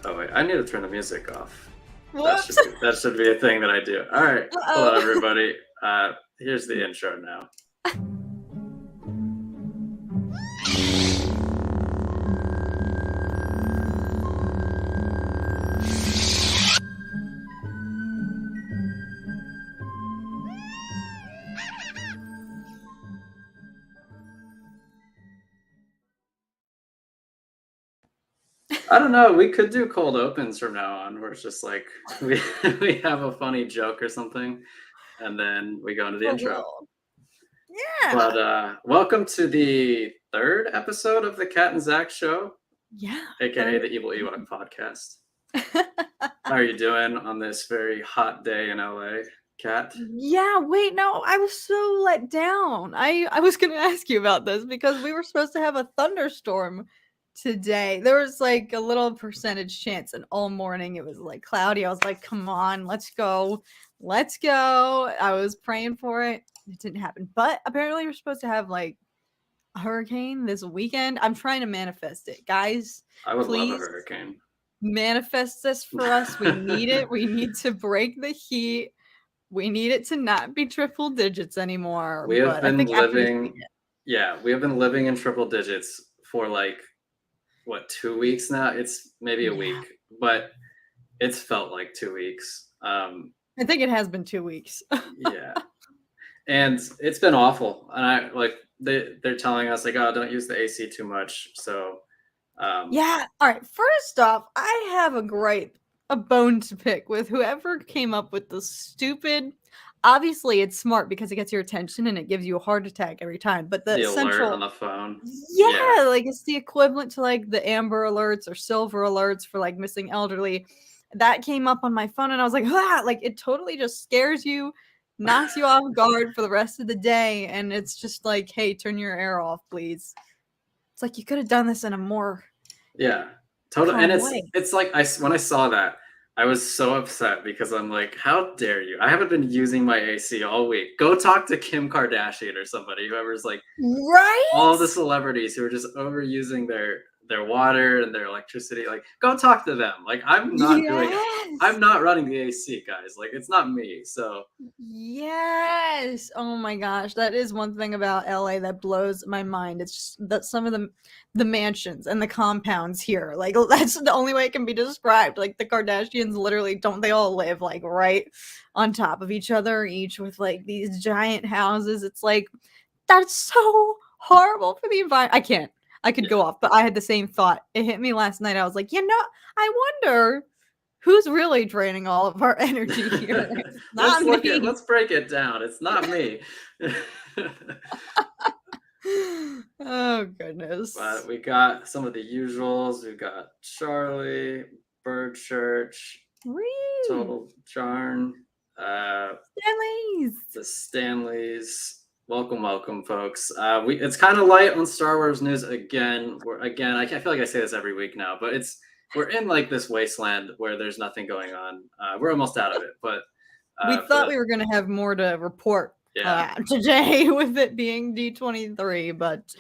Oh wait, I need to turn the music off. Whoops. That should be a thing that I do. All right. Hello, everybody. Here's the intro now. I don't know. We could do cold opens from now on, where it's just like we have a funny joke or something, and then we go into the intro. Yeah. But welcome to the third episode of the Cat and Zach Show, Yeah. aka the Evil Ewok podcast. How are you doing on this very hot day in LA, Cat? Yeah, wait, no, I was so let down. I was gonna ask you about this because we were supposed to have a thunderstorm today. There was like a little percentage chance, and all morning it was like cloudy. I was like, come on, let's go. Let's go. I was praying for it. It didn't happen. But apparently we're supposed to have like a hurricane this weekend. I'm trying to manifest it. Guys, I would love a please hurricane. manifest this for us. We need it. We need to break the heat. We need it to not be triple digits anymore. We have But been I think living, we have been living in triple digits for like, what, 2 weeks now? It's maybe a week, but it's felt like 2 weeks. I think it has been 2 weeks. Yeah. And it's been awful. And I like they're telling us like, oh, don't use the AC too much. So yeah. All right. First off, I have a bone to pick with whoever came up with the stupid. Obviously, it's smart because it gets your attention and it gives you a heart attack every time. But the alert on the phone. yeah, like it's the equivalent to like the Amber Alerts or Silver Alerts for like missing elderly. That came up on my phone, and I was like, ah, like it totally just scares you, knocks you off guard for the rest of the day, and it's just like, hey, turn your air off, please. It's like you could have done this in a more totally. And way. it's like when I saw that, I was so upset because I'm like, how dare you? I haven't been using my AC all week. Go talk to Kim Kardashian or somebody, whoever's like, right? All the celebrities who are just overusing their water and their electricity. Like, go talk to them. Like, I'm not doing it. I'm not running the AC, guys. Like, it's not me. So yes. Oh my gosh, that is one thing about LA that blows my mind. It's just that some of the mansions and the compounds here, like that's the only way it can be described. Like the Kardashians literally don't they all live like right on top of each other, each with like these giant houses. It's like that's so horrible for the environment. I can't. I could go off, but I had the same thought. It hit me last night. I was like, I wonder who's really draining all of our energy here. It's not me. Let's break it down. It's not me. Oh goodness. But we got some of the usuals. We've got Charlie, Bird Church, Total Charn, Stanleys. The Stanleys. Welcome, folks. It's kind of light on Star Wars news again. I feel like I say this every week now, but we're in like this wasteland where there's nothing going on. We're almost out of it, but we thought we were going to have more to report today with it being D23, but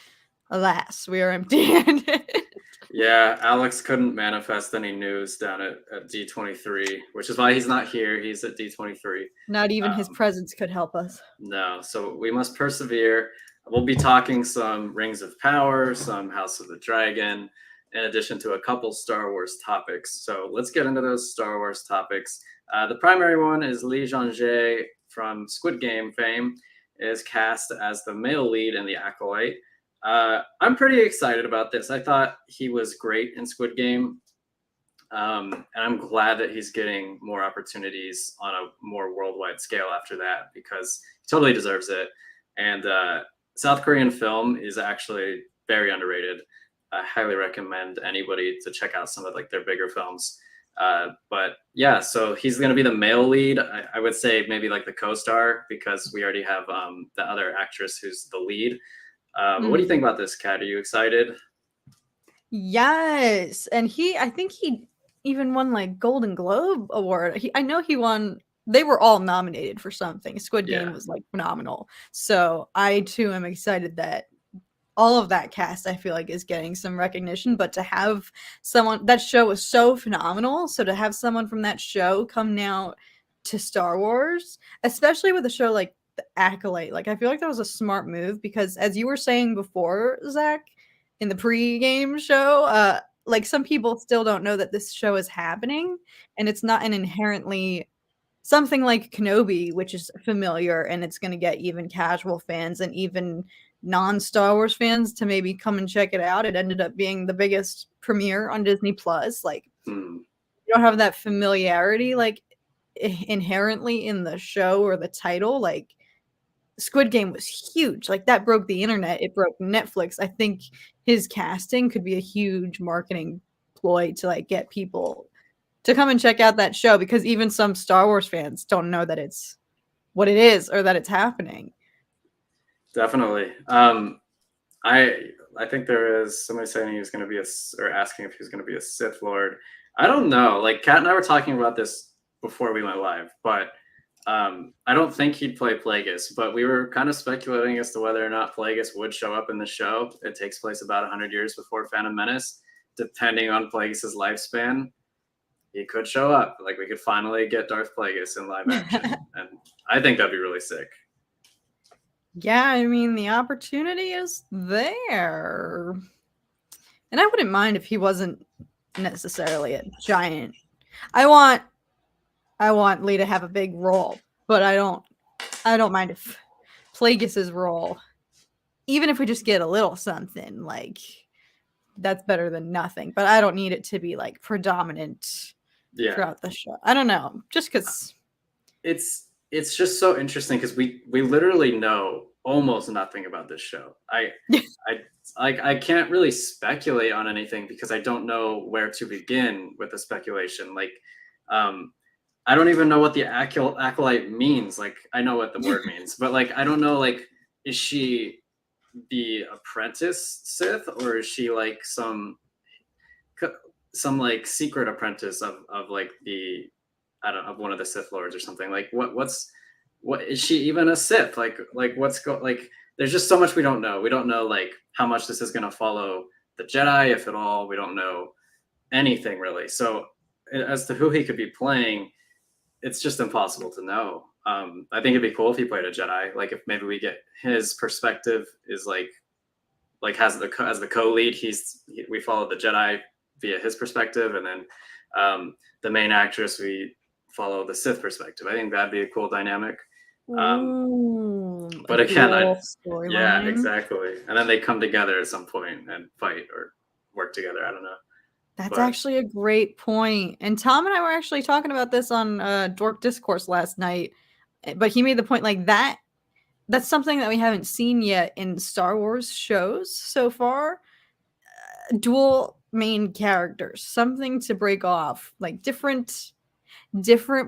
alas, we are empty-handed. Yeah, Alex couldn't manifest any news down at D23, which is why he's not here. He's at D23. Not even his presence could help us. No, so we must persevere. We'll be talking some Rings of Power, some House of the Dragon, in addition to a couple Star Wars topics. So let's get into those Star Wars topics. The primary one is Lee Jong-jae from Squid Game fame is cast as the male lead in The Acolyte. I'm pretty excited about this. I thought he was great in Squid Game. And I'm glad that he's getting more opportunities on a more worldwide scale after that because he totally deserves it. And South Korean film is actually very underrated. I highly recommend anybody to check out some of like their bigger films. But yeah, so he's going to be the male lead. I would say maybe like the co-star because we already have the other actress who's the lead. But what do you think about this, Kat? Are you excited? Yes. And I think he even won like Golden Globe Award. I know he won. They were all nominated for something. Squid Game was like phenomenal. So I too am excited that all of that cast, I feel like, is getting some recognition. But to have someone, that show was so phenomenal. So to have someone from that show come now to Star Wars, especially with a show like The Acolyte, like I feel like that was a smart move because, as you were saying before, Zach, in the pre-game show, like some people still don't know that this show is happening, and it's not an inherently something like Kenobi, which is familiar, and it's going to get even casual fans and even non-Star Wars fans to maybe come and check it out. It ended up being the biggest premiere on Disney Plus. Like, you don't have that familiarity, like, inherently in the show or the title. Like, Squid Game was huge. Like, that broke the internet. It broke Netflix. I think his casting could be a huge marketing ploy to, like, get people to come and check out that show, because even some Star Wars fans don't know that it's what it is or that it's happening. Definitely. I think there is somebody saying he was going to be or asking if he was going to be a Sith Lord. I don't know. Like Kat and I were talking about this before we went live, but I don't think he'd play Plagueis. But we were kind of speculating as to whether or not Plagueis would show up in the show. It takes place about 100 years before Phantom Menace. Depending on Plagueis' lifespan, he could show up. Like we could finally get Darth Plagueis in live action, and I think that'd be really sick. Yeah, I mean, the opportunity is there. And I wouldn't mind if he wasn't necessarily a giant. I want Lee to have a big role, but I don't mind if Plagueis' role, even if we just get a little something, like that's better than nothing. But I don't need it to be like predominant throughout the show. I don't know, just because it's just so interesting because we literally know almost nothing about this show. I can't really speculate on anything because I don't know where to begin with the speculation. Like, I don't even know what the acolyte means. Like, I know what the word means, but like, I don't know. Like, is she the apprentice Sith, or is she like some like secret apprentice of like the of one of the Sith Lords or something? Like, what is she even a Sith? Like there's just so much we don't know. We don't know like how much this is going to follow the Jedi, if at all. We don't know anything really. So as to who he could be playing, it's just impossible to know. I think it'd be cool if he played a Jedi. Like if maybe we get his perspective is like as the co-lead, we follow the Jedi via his perspective, and then the main actress, we follow the Sith perspective. I think that'd be a cool dynamic. But again, yeah, exactly. And then they come together at some point and fight or work together. I don't know. That's actually a great point. And Tom and I were actually talking about this on Dork Discourse last night. But he made the point like that's something that we haven't seen yet in Star Wars shows so far. Dual main characters, something to break off, like different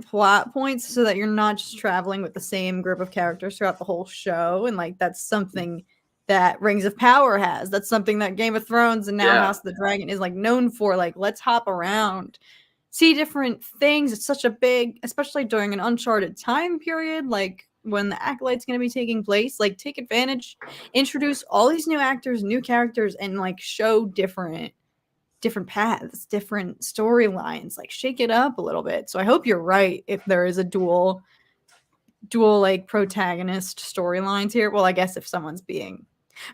plot points, so that you're not just traveling with the same group of characters throughout the whole show. And like that's something that Rings of Power has. That's something that Game of Thrones and now House of the Dragon is like known for. Like, let's hop around, see different things. It's such a big, especially during an uncharted time period, like when the Acolyte's going to be taking place. Like, take advantage, introduce all these new actors, new characters, and like show different paths, different storylines. Like, shake it up a little bit. So I hope you're right if there is a dual like protagonist storylines here. Well, I guess if someone's being,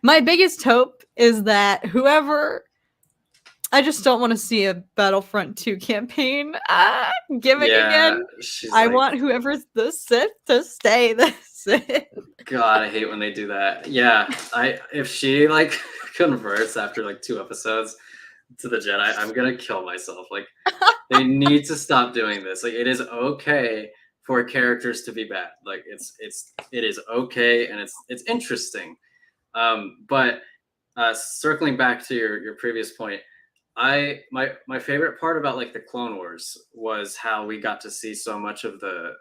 my biggest hope is that whoever, I just don't want to see a Battlefront 2 campaign gimmick again. I want whoever's the Sith to stay the Sith. God, I hate when they do that. Yeah, if she like converts after like 2 episodes to the Jedi, I'm gonna kill myself. Like, they need to stop doing this. Like, it is okay for characters to be bad. Like, it is okay, and it's interesting. But circling back to your previous point, my favorite part about like the Clone Wars was how we got to see so much of the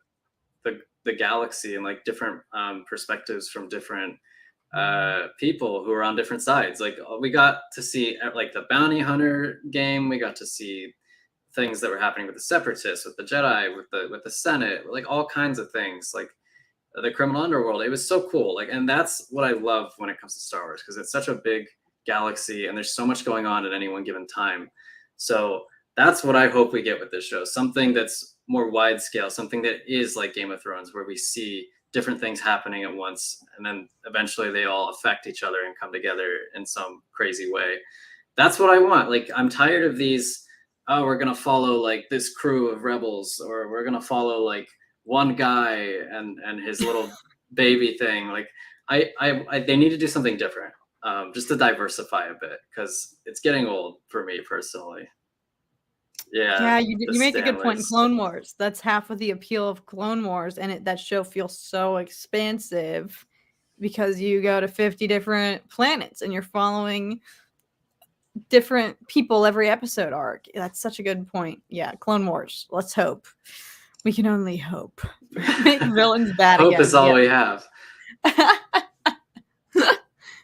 galaxy and like different perspectives from different people who are on different sides. Like, we got to see like the bounty hunter game. We got to see things that were happening with the Separatists, with the Jedi, with the Senate, like all kinds of things. Like, the criminal underworld. It was so cool. Like, and that's what I love when it comes to Star Wars, because it's such a big galaxy and there's so much going on at any one given time. So that's what I hope we get with this show. Something that's more wide scale, something that is like Game of Thrones, where we see different things happening at once, and then eventually they all affect each other and come together in some crazy way. That's what I want. Like, I'm tired of these, oh, we're gonna follow like this crew of rebels, or we're gonna follow like one guy and his little baby thing. Like, I they need to do something different, just to diversify a bit, because it's getting old for me personally. Yeah, Yeah, the you make a good point in Stanleys. Clone Wars. That's half of the appeal of Clone Wars, and that show feels so expansive because you go to 50 different planets and you're following different people every episode arc. That's such a good point. Yeah, Clone Wars. Let's hope. We can only hope. Make villains bad Hope again. is all Yeah. we have.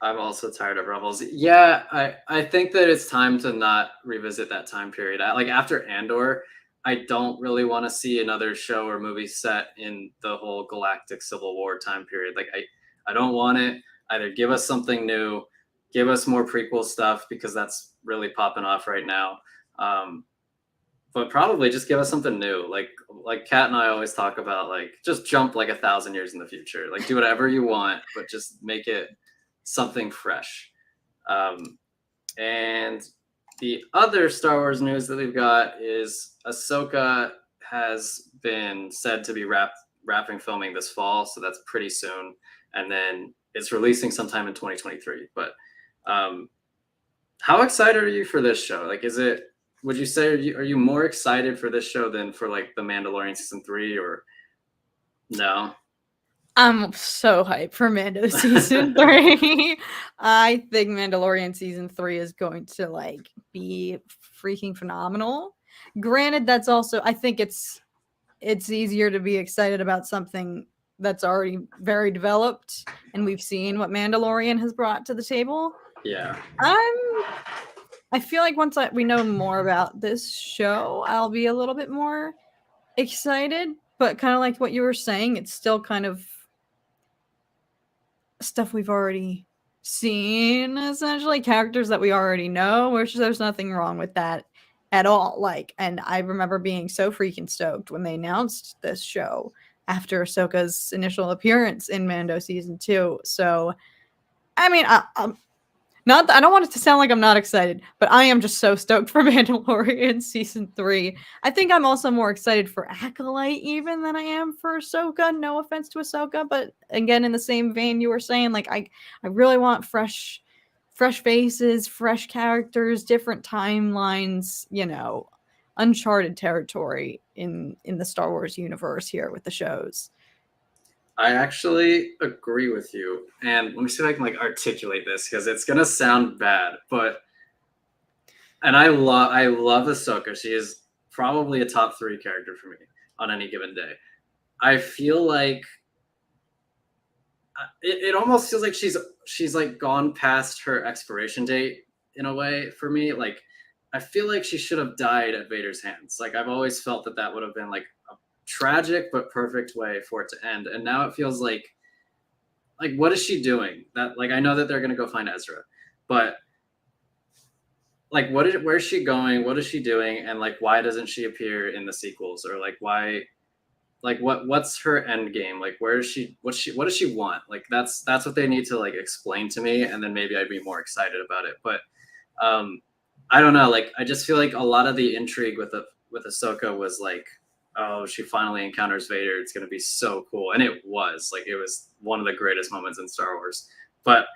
I'm also tired of Rebels. Yeah, I think that it's time to not revisit that time period. Like, after Andor, I don't really want to see another show or movie set in the whole galactic civil war time period. Like, I don't want it. Either give us something new, give us more prequel stuff, because that's really popping off right now. But probably just give us something new. Like Kat and I always talk about, like, just jump like 1,000 years in the future. Like, do whatever you want, but just make it something fresh. And the other Star Wars news that we've got is Ahsoka has been said to be wrapping filming this fall, so that's pretty soon. And then it's releasing sometime in 2023. But how excited are you for this show? Like, would you say, are you more excited for this show than for like The Mandalorian season 3, or no? I'm so hyped for Mando season 3. I think Mandalorian season 3 is going to like be freaking phenomenal. Granted, that's also, I think it's easier to be excited about something that's already very developed, and we've seen what Mandalorian has brought to the table. Yeah. I feel like once we know more about this show, I'll be a little bit more excited, but kind of like what you were saying, it's still kind of stuff we've already seen, essentially characters that we already know, which there's nothing wrong with that at all. Like, and I remember being so freaking stoked when they announced this show after Ahsoka's initial appearance in Mando season 2. So, I mean, I'm not. I don't want it to sound like I'm not excited, but I am just so stoked for Mandalorian season 3. I think I'm also more excited for Acolyte even than I am for Ahsoka. No offense to Ahsoka, but again, in the same vein you were saying, like I really want fresh faces, fresh characters, different timelines. Uncharted territory in the Star Wars universe here with the shows. I actually agree with you. And let me see if I can like articulate this, because it's gonna sound bad, but I love Ahsoka. She is probably a top 3 character for me on any given day. I feel like it almost feels like she's like gone past her expiration date in a way for me. Like, I feel like she should have died at Vader's hands. Like, I've always felt that would have been like a tragic but perfect way for it to end. And now it feels like what is she doing? That, like, I know that they're gonna go find Ezra, but like, where's she going? What is she doing? And like, why doesn't she appear in the sequels? Or like, why? Like, what's her end game? Like, where is she? What does she want? Like, that's what they need to like explain to me, and then maybe I'd be more excited about it. But I don't know. Like, I just feel like a lot of the intrigue with Ahsoka was like, oh, she finally encounters Vader. It's gonna be so cool, and it was like, it was one of the greatest moments in Star Wars. But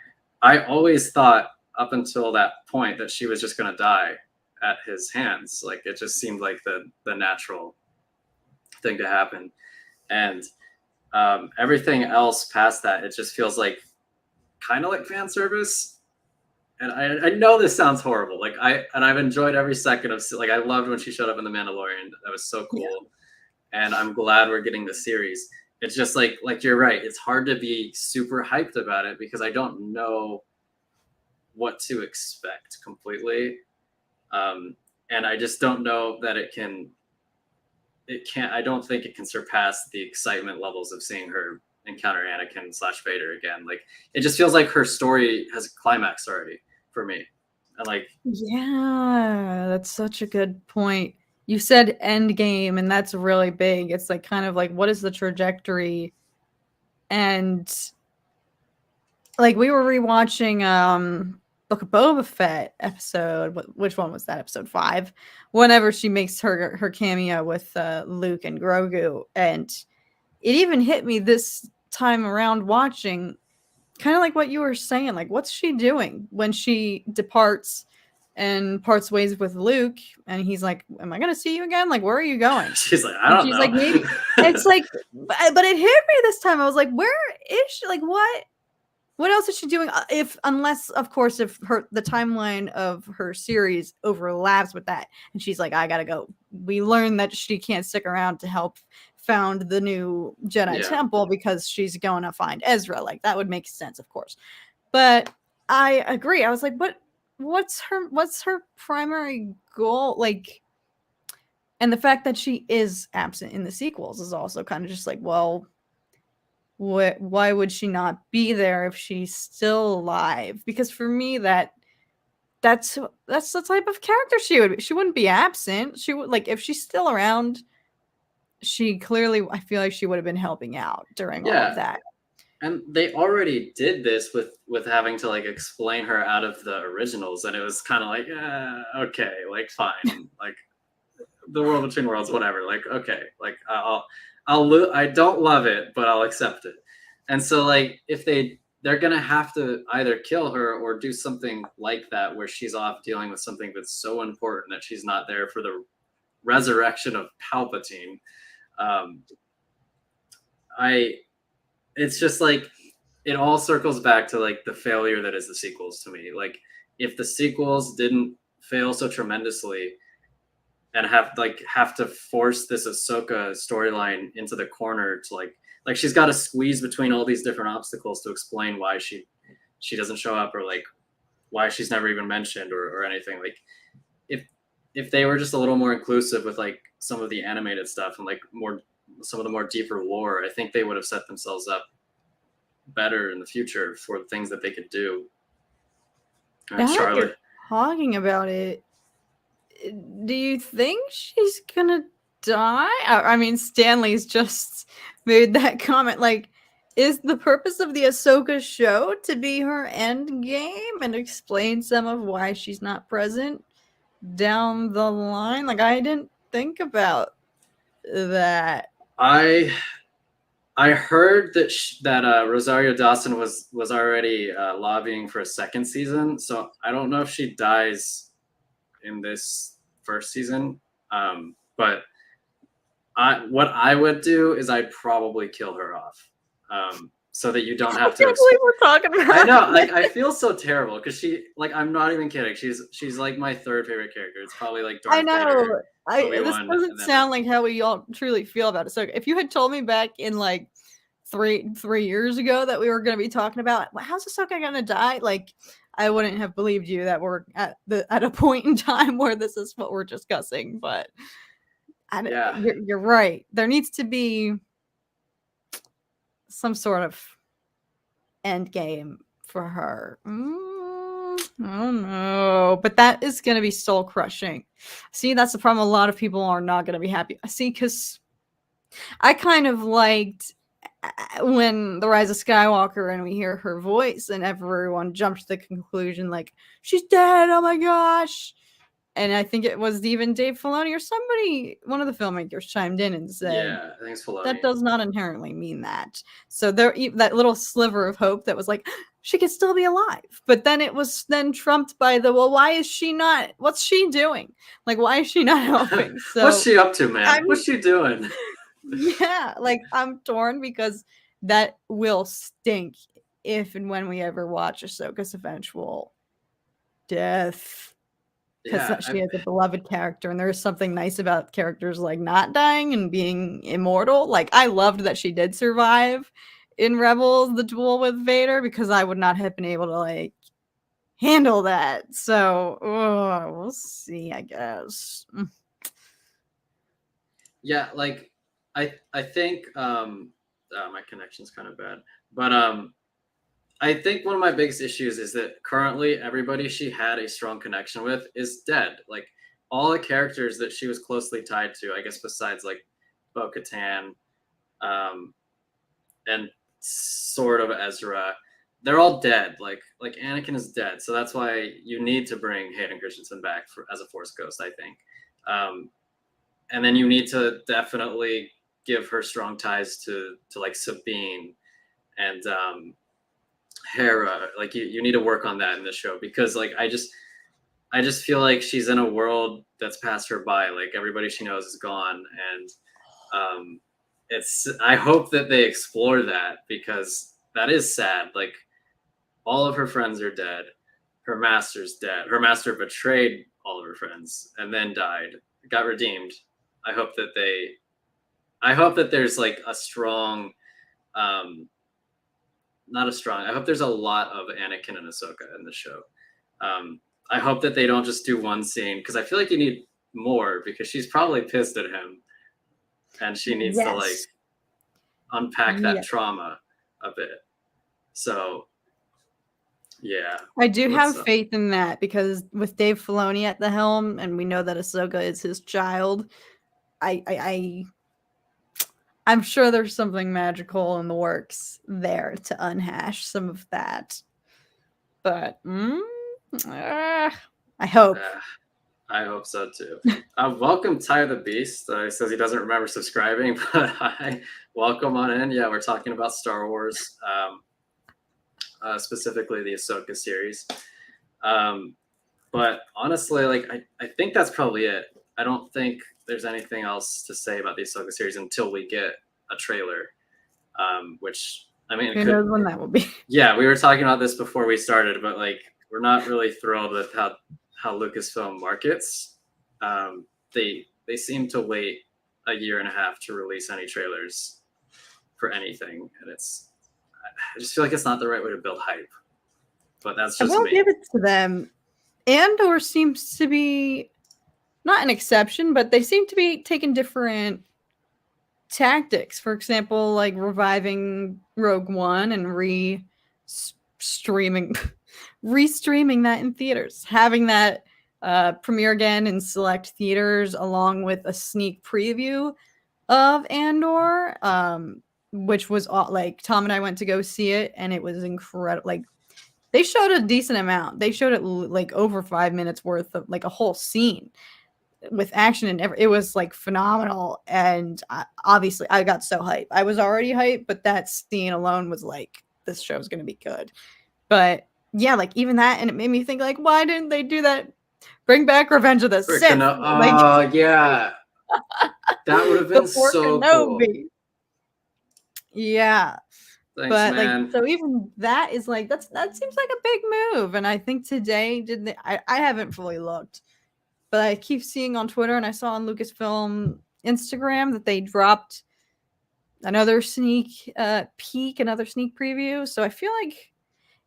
I always thought up until that point that she was just gonna die at his hands. Like, it just seemed like the natural thing to happen. And everything else past that, it just feels like kind of like fan service. And I know this sounds horrible. Like, I've enjoyed every second of, like, I loved when she showed up in The Mandalorian. That was so cool. Yeah. And I'm glad we're getting the series. It's just like you're right. It's hard to be super hyped about it because I don't know what to expect completely. And I just don't know that I don't think it can surpass the excitement levels of seeing her encounter Anakin / Vader again. Like it just feels like her story has climaxed already for me. And like, Yeah, that's such a good point. You said end game, and that's really big. It's like kind of like what is the trajectory? And like we were rewatching Book of Boba Fett episode. Which one was that? Episode 5. Whenever she makes her cameo with Luke and Grogu, and it even hit me this time around watching, kind of like what you were saying. Like, what's she doing when she departs and parts ways with Luke? And he's like, "Am I gonna see you again? Like, where are you going?" she's like, I And don't she's know. like, "Maybe." It's like, but it hit me this time. I was like, "Where is she? Like, what?" What else is she doing? If unless, of course, if the timeline of her series overlaps with that, and she's like, I gotta go. We learned that she can't stick around to help found the new Jedi Temple because she's going to find Ezra. Like that would make sense, of course. But I agree. I was like, what's her primary goal? Like, and the fact that she is absent in the sequels is also kind of just like, well, why would she not be there if she's still alive? Because for me, that's the type of character she would be. She wouldn't be absent. She would, like, if she's still around, she clearly, I feel like she would have been helping out during all of that. And they already did this with having to like explain her out of the originals, and it was kind of like, okay, like fine, like the world between worlds, whatever. Like okay, like I don't love it, but I'll accept it. And so like if they're gonna have to either kill her or do something like that where she's off dealing with something that's so important that she's not there for the resurrection of Palpatine. It's just like it all circles back to like the failure that is the sequels to me. Like if the sequels didn't fail so tremendously and have to force this Ahsoka storyline into the corner to like she's got to squeeze between all these different obstacles to explain why she doesn't show up or like why she's never even mentioned or anything. Like if they were just a little more inclusive with like some of the animated stuff and like some of the more deeper lore, I think they would have set themselves up better in the future for the things that they could do. Now that you're talking about it, do you think she's gonna die? I mean, Stanley's just made that comment. Like, is the purpose of the Ahsoka show to be her end game and explain some of why she's not present down the line? Like, I didn't think about that. I heard that Rosario Dawson was already lobbying for a second season, so I don't know if she dies in this first season. But what I would do is I'd probably kill her off, so that you don't have to. I can't believe we're talking about. I know, like I feel so terrible because I'm not even kidding. She's like my third favorite character. It's probably like Darth I know. Vader, This doesn't sound like how we all truly feel about it. So if you had told me back in like three years ago that we were going to be talking about, well, how's Ahsoka going to die? Like, I wouldn't have believed you that we're at a point in time where this is what we're discussing. But you're right. There needs to be some sort of end game for her. I don't know, but that is going to be soul crushing. See, that's the problem. A lot of people are not going to be happy. See, because I kind of liked when The Rise of Skywalker and we hear her voice and everyone jumps to the conclusion like she's dead. Oh my gosh. And I think it was even Dave Filoni or somebody, one of the filmmakers chimed in and said, yeah, thanks Filoni. That does not inherently mean that. So there, that little sliver of hope that was like, she could still be alive. But then it was then trumped by the, well, why is she not? What's she doing? Like, why is she not helping? So what's she up to, man? What's she doing? Yeah, like I'm torn because that will stink if and when we ever watch Ahsoka's eventual death. Because she is a beloved character, and there is something nice about characters like not dying and being immortal. Like I loved that she did survive in Rebels, the duel with Vader, because I would not have been able to like handle that. So we'll see, I guess. Yeah, like I think My connection's kind of bad, but I think one of my biggest issues is that currently everybody she had a strong connection with is dead. Like all the characters that she was closely tied to, I guess, besides like Bo-Katan, um, and sort of Ezra, they're all dead. Like Anakin is dead, so that's why you need to bring Hayden Christensen back as a Force Ghost, I think. And then you need to definitely give her strong ties to like Sabine and Hera. Like you need to work on that in the show, because like I just feel like she's in a world that's passed her by. Like everybody she knows is gone, and I hope that they explore that, because that is sad. Like all of her friends are dead. Her master's dead. Her master betrayed all of her friends and then died. Got redeemed. I hope that there's like a strong, not a strong. I hope there's a lot of Anakin and Ahsoka in the show. I hope that they don't just do one scene, because I feel like you need more, because she's probably pissed at him, and she needs to like unpack that trauma a bit. So yeah, I do have faith in that, because with Dave Filoni at the helm, and we know that Ahsoka is his child, I'm sure there's something magical in the works there to unhash some of that. But I hope. I hope so too. Welcome, Ty the Beast. He says he doesn't remember subscribing, but hi, welcome on in. Yeah, we're talking about Star Wars, specifically the Ahsoka series. But honestly, like I think that's probably it. I don't think there's anything else to say about the Ahsoka series until we get a trailer. Which, I mean, who knows when that will be? Yeah, we were talking about this before we started, but like we're not really thrilled with how Lucasfilm markets. They seem to wait a year and a half to release any trailers for anything, and I just feel like it's not the right way to build hype. But that's just I will me. give it to them. Andor seems to be not an exception, but they seem to be taking different tactics. For example, like reviving Rogue One and restreaming that in theaters, having that premiere again in select theaters, along with a sneak preview of Andor, which was like Tom and I went to go see it, and it was incredible. Like they showed a decent amount. They showed it like over 5 minutes worth of like a whole scene with action and it was like phenomenal. And obviously I got so hyped. I was already hyped, but that scene alone was like, this show's gonna be good. But yeah, like even that, and it made me think like, why didn't they do that? Bring back Revenge of the Sith. Yeah, that would have been so cool. Yeah. Thanks, but man. like, so even that is like, that seems like a big move. And I think today I haven't fully looked, but I keep seeing on Twitter, and I saw on Lucasfilm Instagram that they dropped another sneak peek, another sneak preview. So I feel like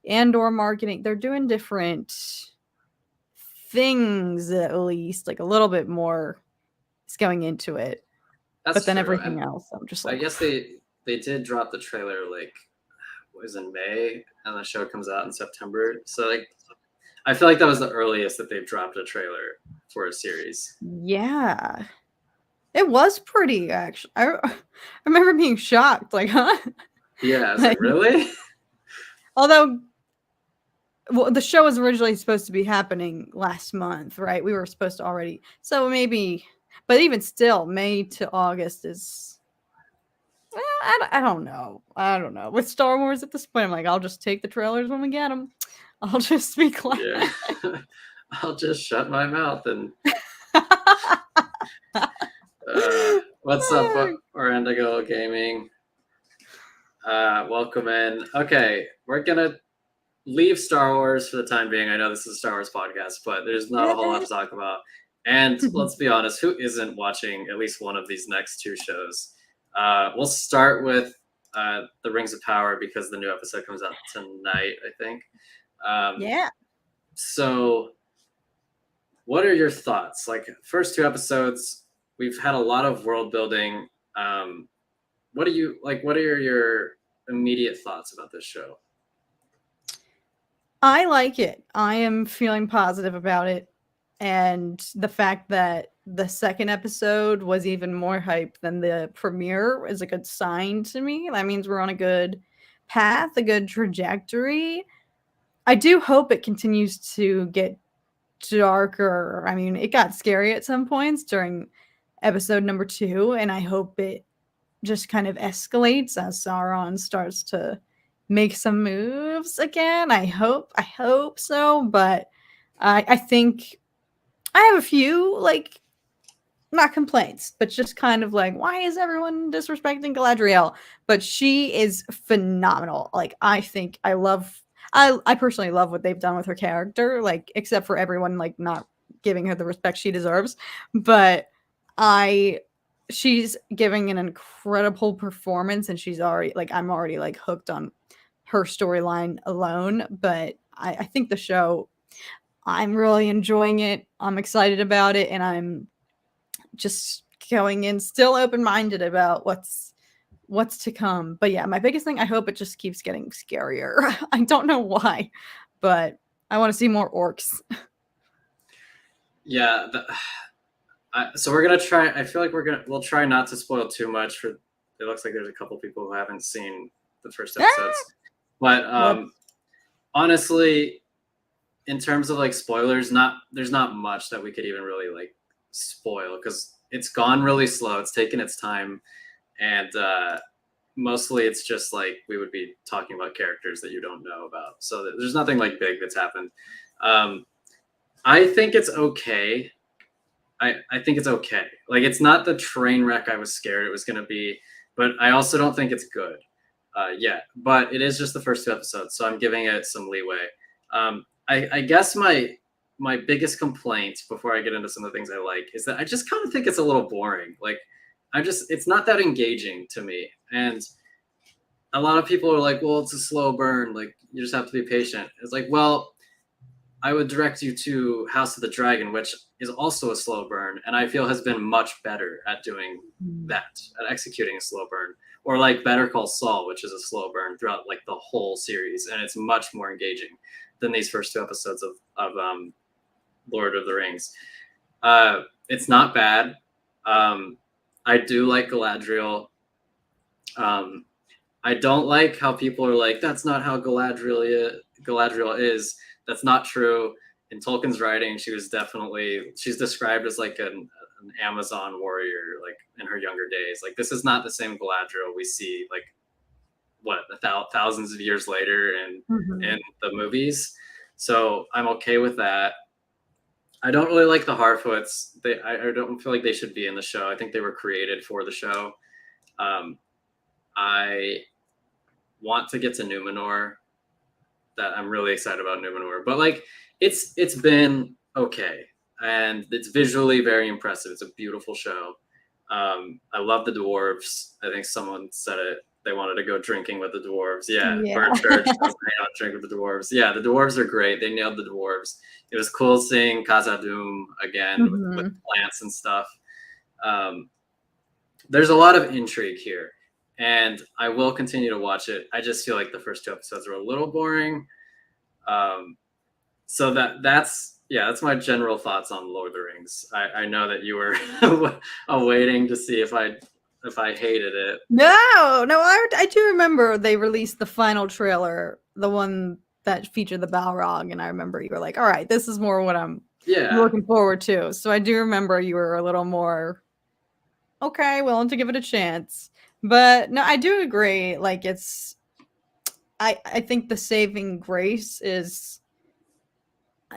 Andor marketing, they're doing different things, at least like a little bit more is going into it. But then everything else, I'm just like, I guess they did drop the trailer like was in May, and the show comes out in September. So like I feel like that was the earliest that they've dropped a trailer for a series. Yeah. It was pretty, actually. I remember being shocked, like, huh? Yeah, I was like, really? Although, well, the show was originally supposed to be happening last month, right? We were supposed to already, so maybe, but even still, May to August is, well, I don't know. I don't know. With Star Wars at this point, I'm like, I'll just take the trailers when we get them. I'll just be glad. Yeah. I'll just shut my mouth and... what's up, Orandigo Gaming? Welcome in. Okay, we're gonna leave Star Wars for the time being. I know this is a Star Wars podcast, but there's not a whole lot to talk about. And let's be honest, who isn't watching at least one of these next two shows? We'll start with The Rings of Power, because the new episode comes out tonight, I think. Yeah. So what are your thoughts? Like, first two episodes, we've had a lot of world building. what do you like? What are your immediate thoughts about this show? I like it. I am feeling positive about it. And the fact that the second episode was even more hype than the premiere is a good sign to me. That means we're on a good path, a good trajectory. I do hope it continues to get darker. I mean, it got scary at some points during episode number 2, and I hope it just kind of escalates as Sauron starts to make some moves again. I hope so, but I think I have a few like not complaints, but just kind of like, why is everyone disrespecting Galadriel? But she is phenomenal. Like, I think I personally love what they've done with her character, like, except for everyone like not giving her the respect she deserves. But I she's giving an incredible performance, and she's already like I'm already like hooked on her storyline alone. But I think the show, I'm really enjoying it. I'm excited about it, and I'm just going in still open-minded about what's to come. But yeah, my biggest thing, I hope it just keeps getting scarier. I don't know why, but I want to see more orcs. Yeah, so we're gonna try. I feel like we'll try not to spoil too much. It looks like there's a couple people who haven't seen the first episodes, but honestly, in terms of like spoilers, there's not much that we could even really like spoil because it's gone really slow. It's taken its time, and mostly it's just like we would be talking about characters that you don't know about. So there's nothing like big that's happened. I think it's okay. I think it's okay. Like, it's not the train wreck I was scared it was going to be, but I also don't think it's good yet. But it is just the first 2 episodes, so I'm giving it some leeway. I guess my biggest complaint before I get into some of the things I like is that I just kind of think it's a little boring. Like, it's not that engaging to me. And a lot of people are like, well, it's a slow burn. Like, you just have to be patient. It's like, well, I would direct you to House of the Dragon, which is also a slow burn, and I feel has been much better at doing that, at executing a slow burn. Or like Better Call Saul, which is a slow burn throughout like the whole series, and it's much more engaging than these first 2 episodes of Lord of the Rings. It's not bad. I do like Galadriel. I don't like how people are like, that's not how Galadriel is. That's not true. In Tolkien's writing, she's described as like an Amazon warrior, like in her younger days. Like, this is not the same Galadriel we see like thousands of years later in the movies. So I'm okay with that. I don't really like the Harfoots. I don't feel like they should be in the show. I think they were created for the show. I want to get to Numenor. That I'm really excited about Numenor, but like it's been okay, and it's visually very impressive. It's a beautiful show. I love the dwarves. I think someone said it. They wanted to go drinking with the dwarves. Yeah. Burn church, hang out, drink with the dwarves. Yeah, the dwarves are great. They nailed the dwarves. It was cool seeing Khazad-dûm again with plants and stuff. There's a lot of intrigue here, and I will continue to watch it. I just feel like the first 2 episodes are a little boring. So that's my general thoughts on Lord of the Rings. I know that you were waiting to see if I hated it. No, I do remember they released the final trailer, the one that featured the Balrog, and I remember you were like, all right, this is more what I'm looking forward to. So I do remember you were a little more okay, willing to give it a chance. But no, I do agree. Like, I think the saving grace is,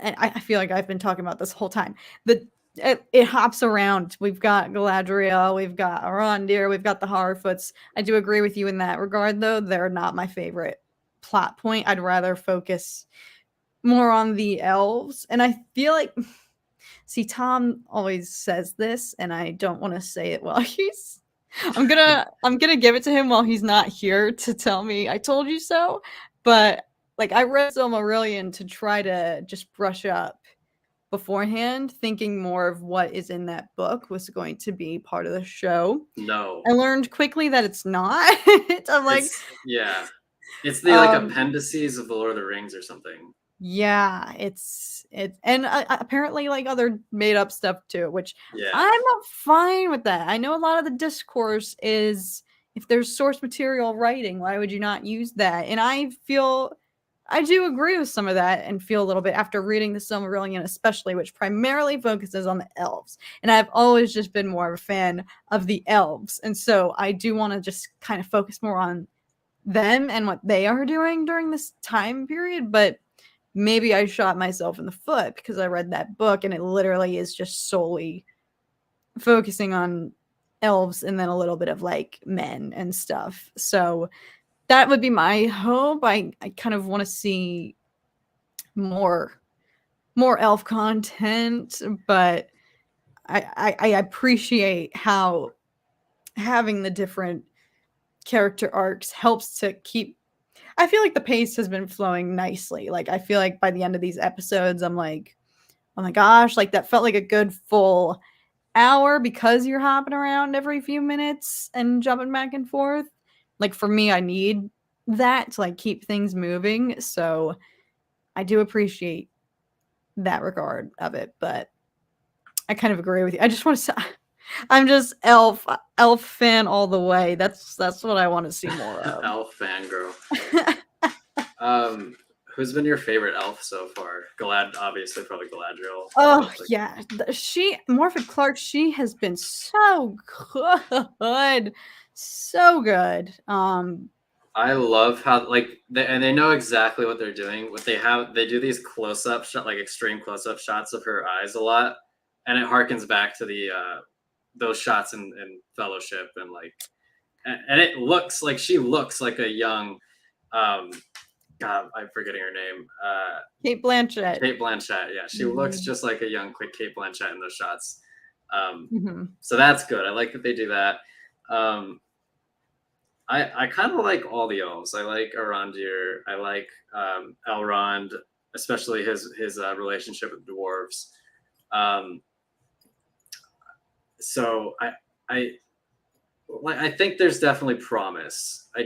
and I feel like I've been talking about this whole time, it hops around. We've got Galadriel, we've got Arondir, we've got the Harfoots. I do agree with you in that regard, though. They're not my favorite plot point. I'd rather focus more on the elves. And I feel like, see, Tom always says this, and I don't want to say it while I'm gonna give it to him while he's not here to tell me I told you so. But like, I read Silmarillion to try to just brush up beforehand, thinking more of what is in that book was going to be part of the show. No, I learned quickly that it's not. I'm like, it's the like um, appendices of the Lord of the Rings or something. yeah, and apparently like other made up stuff too, which Yeah, I'm not fine with that. I know a lot of the discourse is if there's source material writing, why would you not use that? And I do agree with some of that and feel a little bit after reading the Silmarillion, especially, which primarily focuses on the elves. And I've always just been more of a fan of the elves. And so I do want to just kind of focus more on them and what they are doing during this time period. But maybe I shot myself in the foot because I read that book and it literally is just solely focusing on elves and then a little bit of like men and stuff. So that would be my hope. I kind of want to see more elf content, but I appreciate how having the different character arcs helps to keep. I feel like the pace has been flowing nicely. Like I feel like by the end of these episodes, I'm like, oh my gosh, like that felt like a good full hour because you're hopping around every few minutes and jumping back and forth. Like for me, I need that to like keep things moving. So I do appreciate that regard of it, but I kind of agree with you. I just want to say I'm just elf fan all the way. That's what I want to see more of. elf fangirl. Who's been your favorite elf so far? Obviously, probably Galadriel. Oh yeah, she Morphin Clark. She has been so good, so good. I love how they know exactly what they're doing. They do these close-up shot, like extreme close-up shots of her eyes a lot, and it harkens back to the those shots in Fellowship and and it looks like she looks like a young God, I'm forgetting her name. Kate Blanchett. Kate Blanchett. Yeah, she looks just like a young, quick Kate Blanchett in those shots. So that's good. I like that they do that. I kind of like all the elves. I like Arondir. I like Elrond, especially his relationship with dwarves. So I think there's definitely promise. I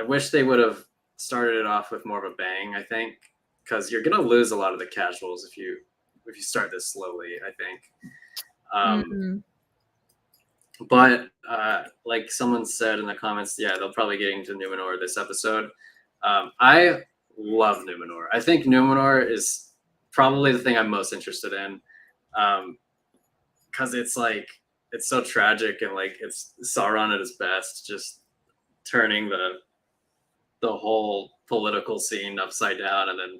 wish they would have started it off with more of a bang. I think because you're gonna lose a lot of the casuals if you start this slowly. I think. But like someone said in the comments, yeah, they'll probably get into Numenor this episode. I love Numenor. I think Numenor is probably the thing I'm most interested in, because it's so tragic and like it's Sauron at his best, just turning the whole political scene upside down, and then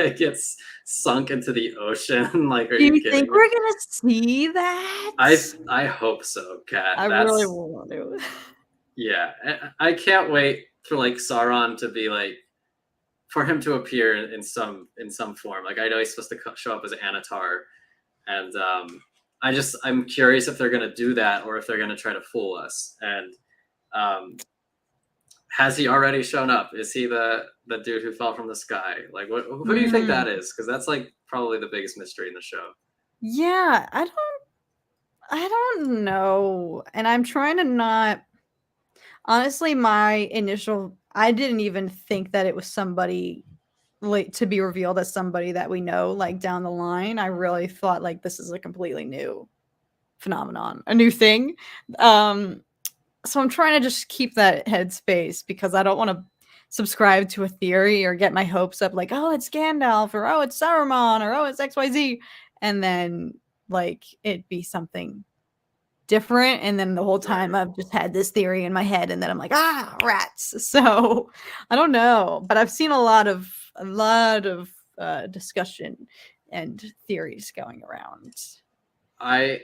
it gets sunk into the ocean. Like, are Do you you kidding think me? we're gonna see that? I hope so, Kat. I really want to. Yeah, I can't wait for like Sauron to be like, for him to appear in some form. Like I know he's supposed to show up as Anatar, and I'm curious if they're gonna do that or if they're gonna try to fool us. And has he already shown up? Is he the dude who fell from the sky? Like, who do you think that is? Because that's like probably the biggest mystery in the show. Yeah, I don't know. And I'm trying to not honestly, I didn't even think that it was somebody like to be revealed as somebody that we know like down the line. I really thought like this is a completely new phenomenon, a new thing. So I'm trying to just keep that headspace because I don't want to subscribe to a theory or get my hopes up like, oh, it's Gandalf or oh, it's Saruman or oh, it's XYZ. And then like it be something different. And then the whole time I've just had this theory in my head and then I'm like, ah, rats. So I don't know. But I've seen a lot of discussion and theories going around. I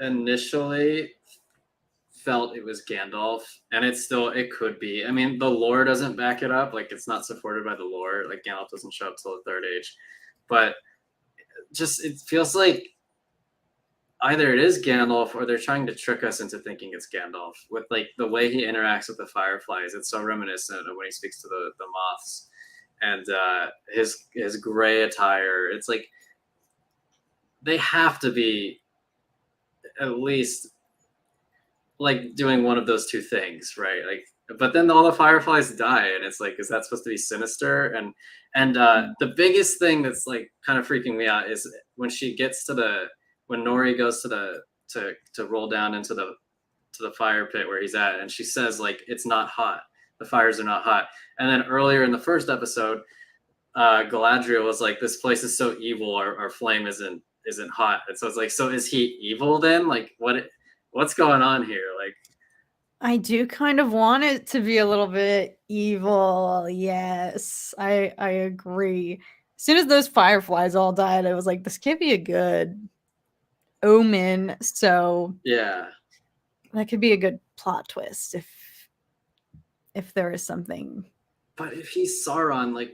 initially felt it was Gandalf, and it could be. I mean, the lore doesn't back it up. Like, it's not supported by the lore. Like, Gandalf doesn't show up till the Third Age, but just it feels like either it is Gandalf or they're trying to trick us into thinking it's Gandalf with like the way he interacts with the fireflies. It's so reminiscent of when he speaks to the moths, and his gray attire. It's like they have to be at least like doing one of those two things, right? Like, but then all the fireflies die, and it's like, is that supposed to be sinister? And the biggest thing that's like kind of freaking me out is when she gets to the when Nori goes to the to roll down into the fire pit where he's at, and she says like it's not hot, the fires are not hot. And then earlier in the first episode, Galadriel was like, this place is so evil, our flame isn't hot. And so it's like, so is he evil then? Like what's going on here? Like, I do kind of want it to be a little bit evil. Yes, I agree. As soon as those fireflies all died, I was like, this can't be a good omen. So yeah. that could be a good plot twist if there is something. But if he's Sauron, like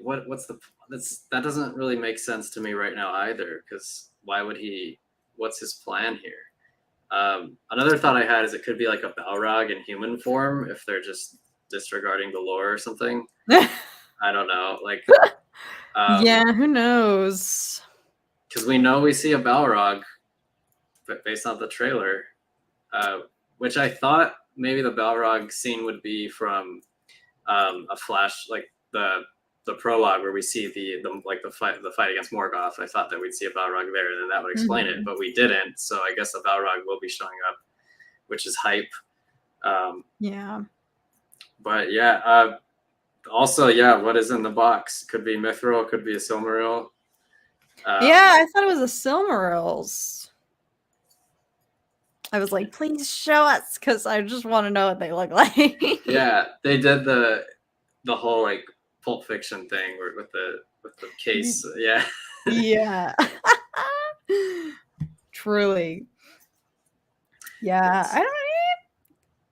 that doesn't really make sense to me right now either, because why would he, what's his plan here? Another thought I had is it could be like a Balrog in human form if they're just disregarding the lore or something. I don't know. Like, yeah, who knows? Because we know we see a Balrog, but based on the trailer, which I thought maybe the Balrog scene would be from a flash, like the prologue where we see the fight against Morgoth. I thought that we'd see a Balrog there, and then that would explain it, but we didn't. So I guess a Balrog will be showing up, which is hype. Yeah. But yeah, also, yeah, what is in the box? Could be Mithril, could be a Silmaril. Yeah, I thought it was the Silmarils. I was like, please show us, because I just want to know what they look like. Yeah, they did the whole like Pulp Fiction thing with the case. Yeah. Yeah. Truly. Yeah. Yes.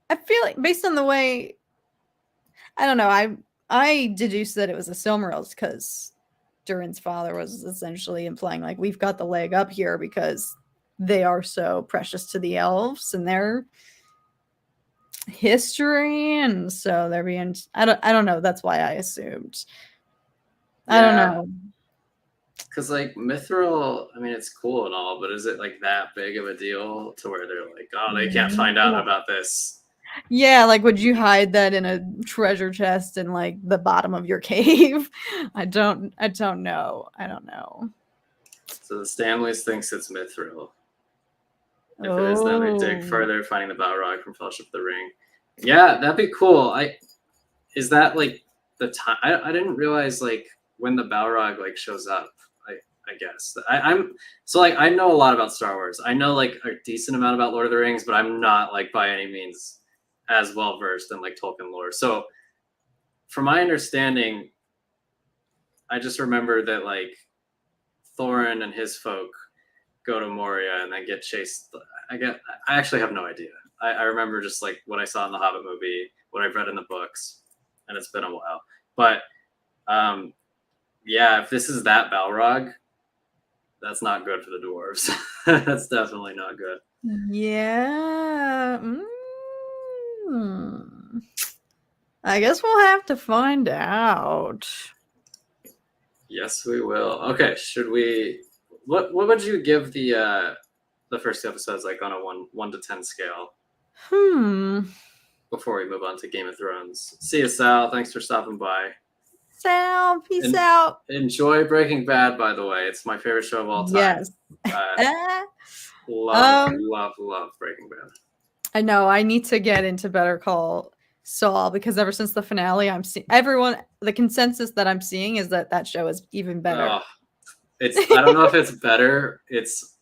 I feel like based on the way, I don't know, I deduced that it was the Silmarils because Durin's father was essentially implying like we've got the leg up here because they are so precious to the elves and their history, and so they're being I don't know, that's why I assumed. I don't know. Because like Mithril, I mean, it's cool and all, but is it like that big of a deal to where they're like, oh, they can't find out about this? Yeah, like would you hide that in a treasure chest in like the bottom of your cave? I don't know. I don't know. So the Stanleys thinks it's Mithril. If it is, then they dig further, finding the Balrog from Fellowship of the Ring. Yeah, that'd be cool. Is that like the time? I didn't realize like when the Balrog like shows up. I guess I'm so like I know a lot about Star Wars. I know like a decent amount about Lord of the Rings, but I'm not like by any means as well versed in like Tolkien lore. So from my understanding, I just remember that like Thorin and his folk go to Moria and then get chased. I actually have no idea. I remember just like what I saw in the Hobbit movie, what I've read in the books, and it's been a while. But yeah, if this is that Balrog, that's not good for the dwarves. That's definitely not good. Yeah. I guess we'll have to find out. Yes, we will. Okay, should we? What would you give the first episodes like on a 1 to 10 scale? Before we move on to Game of Thrones. See you, Sal. Thanks for stopping by. Sal, peace out. Enjoy Breaking Bad, by the way. It's my favorite show of all time. Yes. Love Breaking Bad. I know. I need to get into Better Call Saul because ever since the finale, I'm seeing the consensus that I'm seeing is that show is even better. I don't know if it's better. It's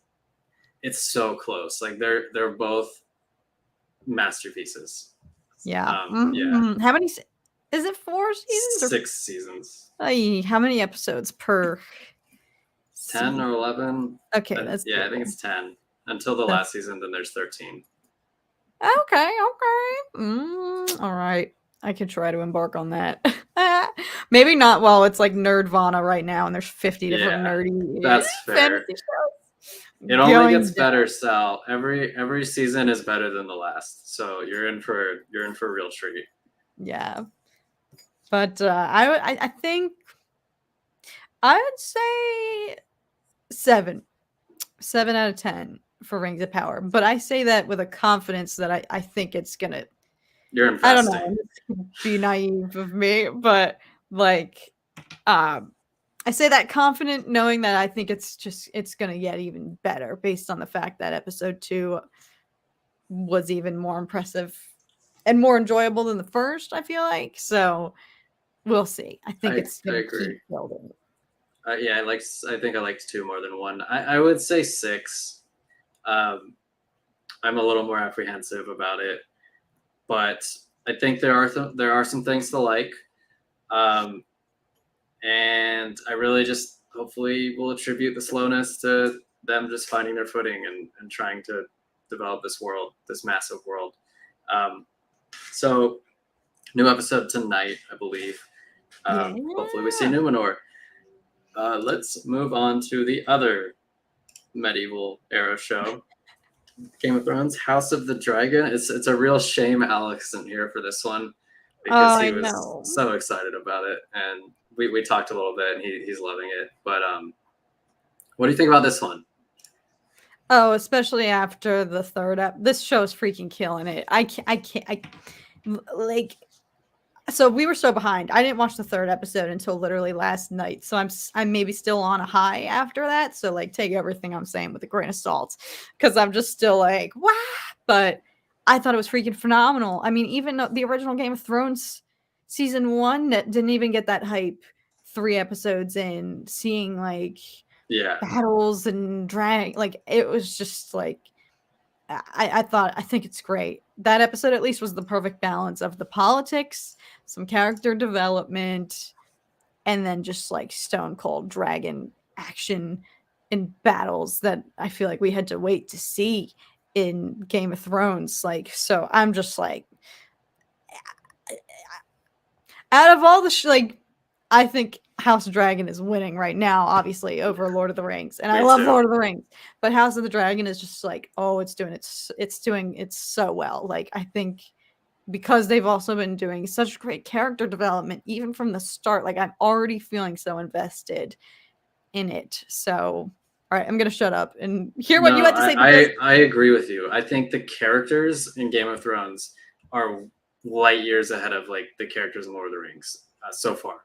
so close. Like they're both masterpieces. Yeah. Yeah. How many? Is it 4 seasons? 6 seasons. How many episodes per? 10 or 11. Okay, that's I think it's 10 until the last season. Then there's 13. Okay. All right. I could try to embark on that. Maybe not while it's like Nerdvana right now and there's 50 different nerdy that's fair. fantasy shows. It only gets better, Sal. Every season is better than the last. So you're in for a real treat. Yeah. But I think I would say 7. 7 out of 10 for Rings of Power. But I say that with a confidence that I think it's gonna. You're I don't investing. know. This could be naive of me, but like, I say that confident, knowing that I think it's gonna get even better based on the fact that episode 2 was even more impressive and more enjoyable than the first. I feel like so. We'll see. I think it's I gonna agree. keep building. Yeah, I think I liked 2 more than 1. I would say 6. I'm a little more apprehensive about it, but I think there are some things to like, and I really just hopefully will attribute the slowness to them just finding their footing and trying to develop this world, this massive world. So, new episode tonight, I believe. Hopefully, we see Numenor. Let's move on to the other medieval era show, Game of Thrones, House of the Dragon. It's a real shame Alex isn't here for this one because he I was know. so excited about it, and we talked a little bit, and he's loving it. But what do you think about this one? Oh, especially after the third this show's freaking killing it. I can't like. So we were so behind. I didn't watch the third episode until literally last night. So I'm maybe still on a high after that. So like take everything I'm saying with a grain of salt because I'm just still like, wow. But I thought it was freaking phenomenal. I mean, even the original Game of Thrones season 1 that didn't even get that hype 3 episodes in, seeing like battles and drag, like it was just like I think it's great. That episode at least was the perfect balance of the politics, some character development, and then just like stone cold dragon action in battles that I feel like we had to wait to see in Game of Thrones. Like, so I'm just like, out of all the like, I think House of Dragon is winning right now, obviously over Lord of the Rings, and I love Lord of the Rings. But House of the Dragon is just like, oh, it's doing it so well. Like I think because they've also been doing such great character development even from the start. Like I'm already feeling so invested in it. So, all right, I'm gonna shut up and hear what you had to say. I agree with you. I think the characters in Game of Thrones are light years ahead of like the characters in Lord of the Rings so far.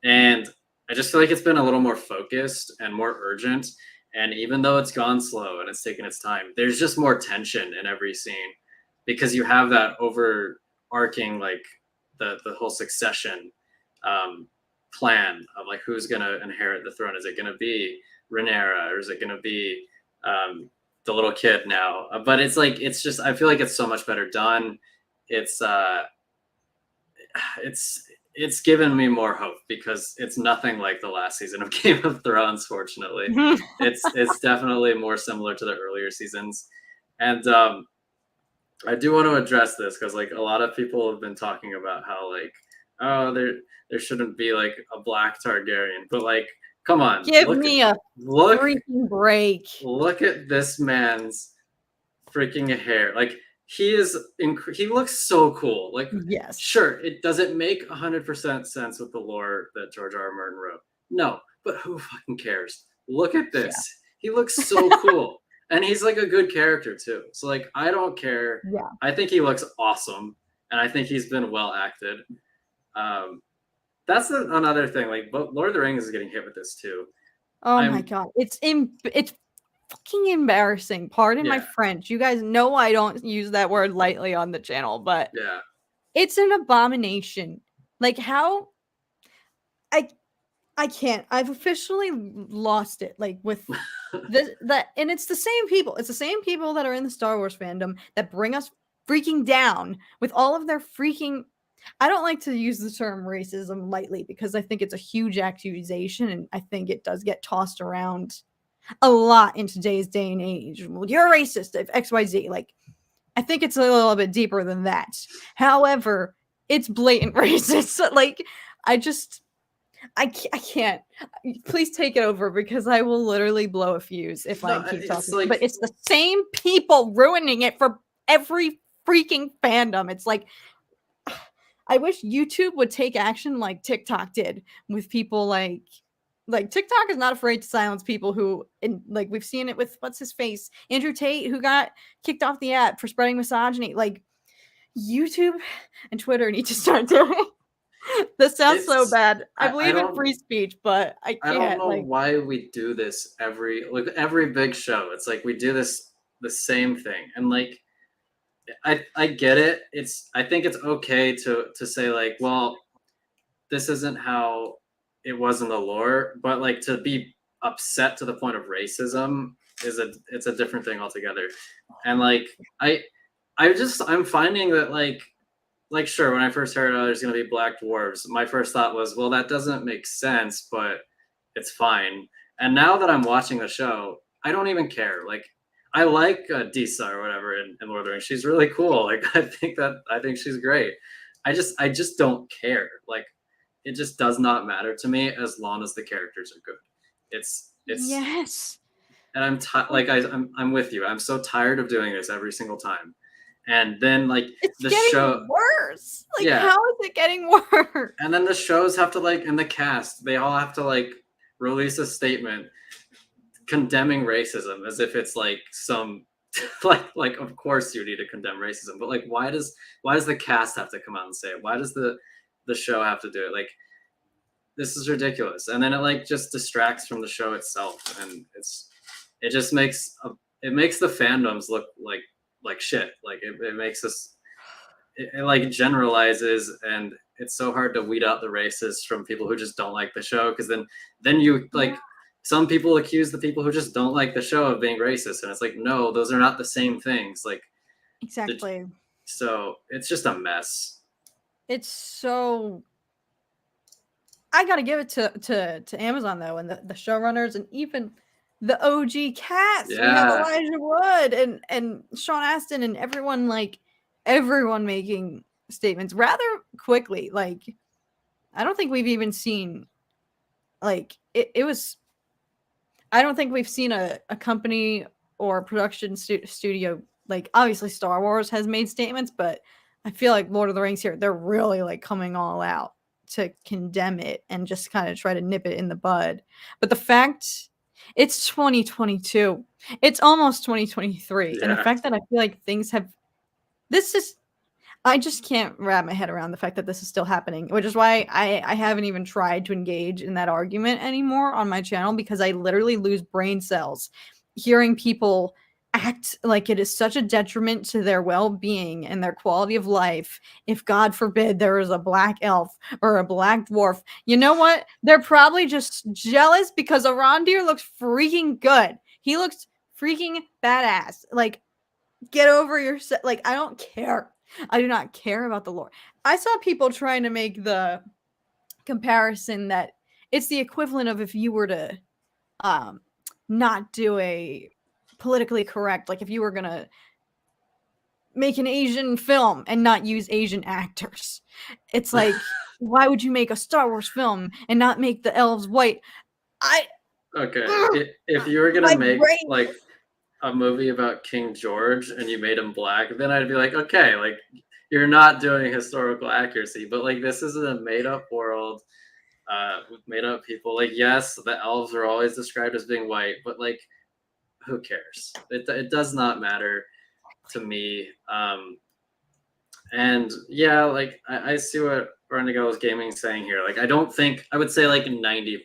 And I just feel like it's been a little more focused and more urgent. And even though it's gone slow and it's taken its time, there's just more tension in every scene because you have that overarching, like the whole succession plan of like who's going to inherit the throne. Is it going to be Rhaenyra or is it going to be the little kid now? But it's like, it's just, I feel like it's so much better done. It's given me more hope because it's nothing like the last season of Game of Thrones, fortunately. It's definitely more similar to the earlier seasons. And I do want to address this because like a lot of people have been talking about how like, oh, there shouldn't be like a black Targaryen, but like, come on, give me a freaking break. Look at this man's freaking hair. Like he looks so cool. Like, yes, sure, it doesn't make 100% sense with the lore that George R. R. Martin wrote. No, but who fucking cares? Look at this. Yeah. He looks so cool. And he's like a good character too. So like, I don't care. Yeah. I think he looks awesome. And I think he's been well acted. That's another thing. Like, Lord of the Rings is getting hit with this too. Oh my God. It's fucking embarrassing. Pardon my French. You guys know I don't use that word lightly on the channel, but yeah, it's an abomination. Like how I can't. I've officially lost it. Like with that, and it's the same people. It's the same people that are in the Star Wars fandom that bring us freaking down with all of their freaking. I don't like to use the term racism lightly because I think it's a huge accusation, and I think it does get tossed around a lot in today's day and age. Well, you're racist if XYZ. Like, I think it's a little bit deeper than that. However, it's blatant racist. Like, I can't. Please take it over because I will literally blow a fuse if I keep talking. Like, but it's the same people ruining it for every freaking fandom. It's like, I wish YouTube would take action like TikTok did with people like like TikTok is not afraid to silence people who, like we've seen it with what's his face, Andrew Tate, who got kicked off the app for spreading misogyny. Like YouTube and Twitter need to start doing. This sounds so It's bad. I I believe in don't free speech, but I I don't can't. know Like, why we do this every big show. It's like we do this the same thing, and like I get it. I think it's okay to say like, well, this isn't how it was in the lore, but like to be upset to the point of racism it's a different thing altogether. And like I I'm finding that like sure, when I first heard there's gonna be black dwarves, my first thought was, well, that doesn't make sense, but it's fine. And now that I'm watching the show, I don't even care. Like I like Disa or whatever in Lord of the Rings. She's really cool. Like I think she's great. I just don't care. Like it just does not matter to me as long as the characters are good. It's yes. and I'm with you. I'm so tired of doing this every single time. And then like It's the getting show, worse. Like, yeah. how is it getting worse? And then the shows have to like, and the cast, they all have to like release a statement condemning racism as if it's like some like of course you need to condemn racism, but like why does the cast have to come out and say it? Why does the show have to do it? Like this is ridiculous. And then it like just distracts from the show itself, and it just makes it makes the fandoms look like shit. Like it makes us it like generalizes, and it's so hard to weed out the racists from people who just don't like the show, because then you like some people accuse the people who just don't like the show of being racist, and it's like no, those are not the same things. Like Exactly. so it's just a mess. It's so. I gotta give it to Amazon though, and the showrunners, and even the OG cast. We have Yeah. Elijah Wood and Sean Astin and everyone making statements rather quickly. Like I don't think we've even seen like it was. I don't think we've seen a company or a production studio, like obviously Star Wars has made statements, but I feel like Lord of the Rings here, they're really like coming all out to condemn it and just kind of try to nip it in the bud. But the fact it's 2022, it's almost 2023, and the Yeah. fact that I feel like things have this is I just can't wrap my head around the fact that this is still happening, which is why I haven't even tried to engage in that argument anymore on my channel, because I literally lose brain cells hearing people act like it is such a detriment to their well-being and their quality of life if God forbid there is a black elf or a black dwarf. You know what? They're probably just jealous because Arondir looks freaking good. He looks freaking badass. Like, get over yourself. Like, I don't care. I do not care about the lore. I saw people trying to make the comparison that it's the equivalent of if you were to not do a politically correct, like if you were gonna make an Asian film and not use Asian actors. It's like, why would you make a Star Wars film and not make the elves white? Okay. If you were gonna make brain. like a movie about King George and you made him black, then I'd be like, okay, like you're not doing historical accuracy. But like this is a made up world with made up people. Like yes, the elves are always described as being white, but like who cares? It does not matter to me. And yeah, like I see what Renegals Gaming is saying here. Like I would say like 95%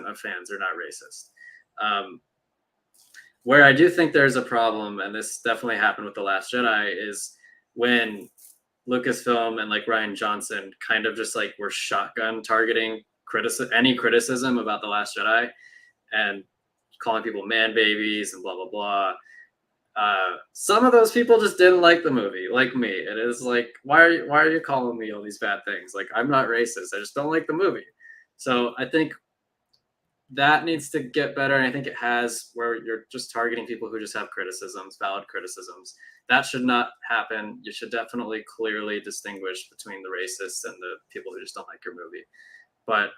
of fans are not racist. Where I do think there's a problem, and this definitely happened with The Last Jedi, is when Lucasfilm and like Rian Johnson kind of just like were shotgun targeting any criticism about The Last Jedi and calling people man babies and blah blah blah. Some of those people just didn't like the movie, like me. It is like, why are you calling me all these bad things? Like I'm not racist. I just don't like the movie. So I think that needs to get better, and I think it has, where you're just targeting people who just have criticisms, valid criticisms. That should not happen. You should definitely clearly distinguish between the racists and the people who just don't like your movie. But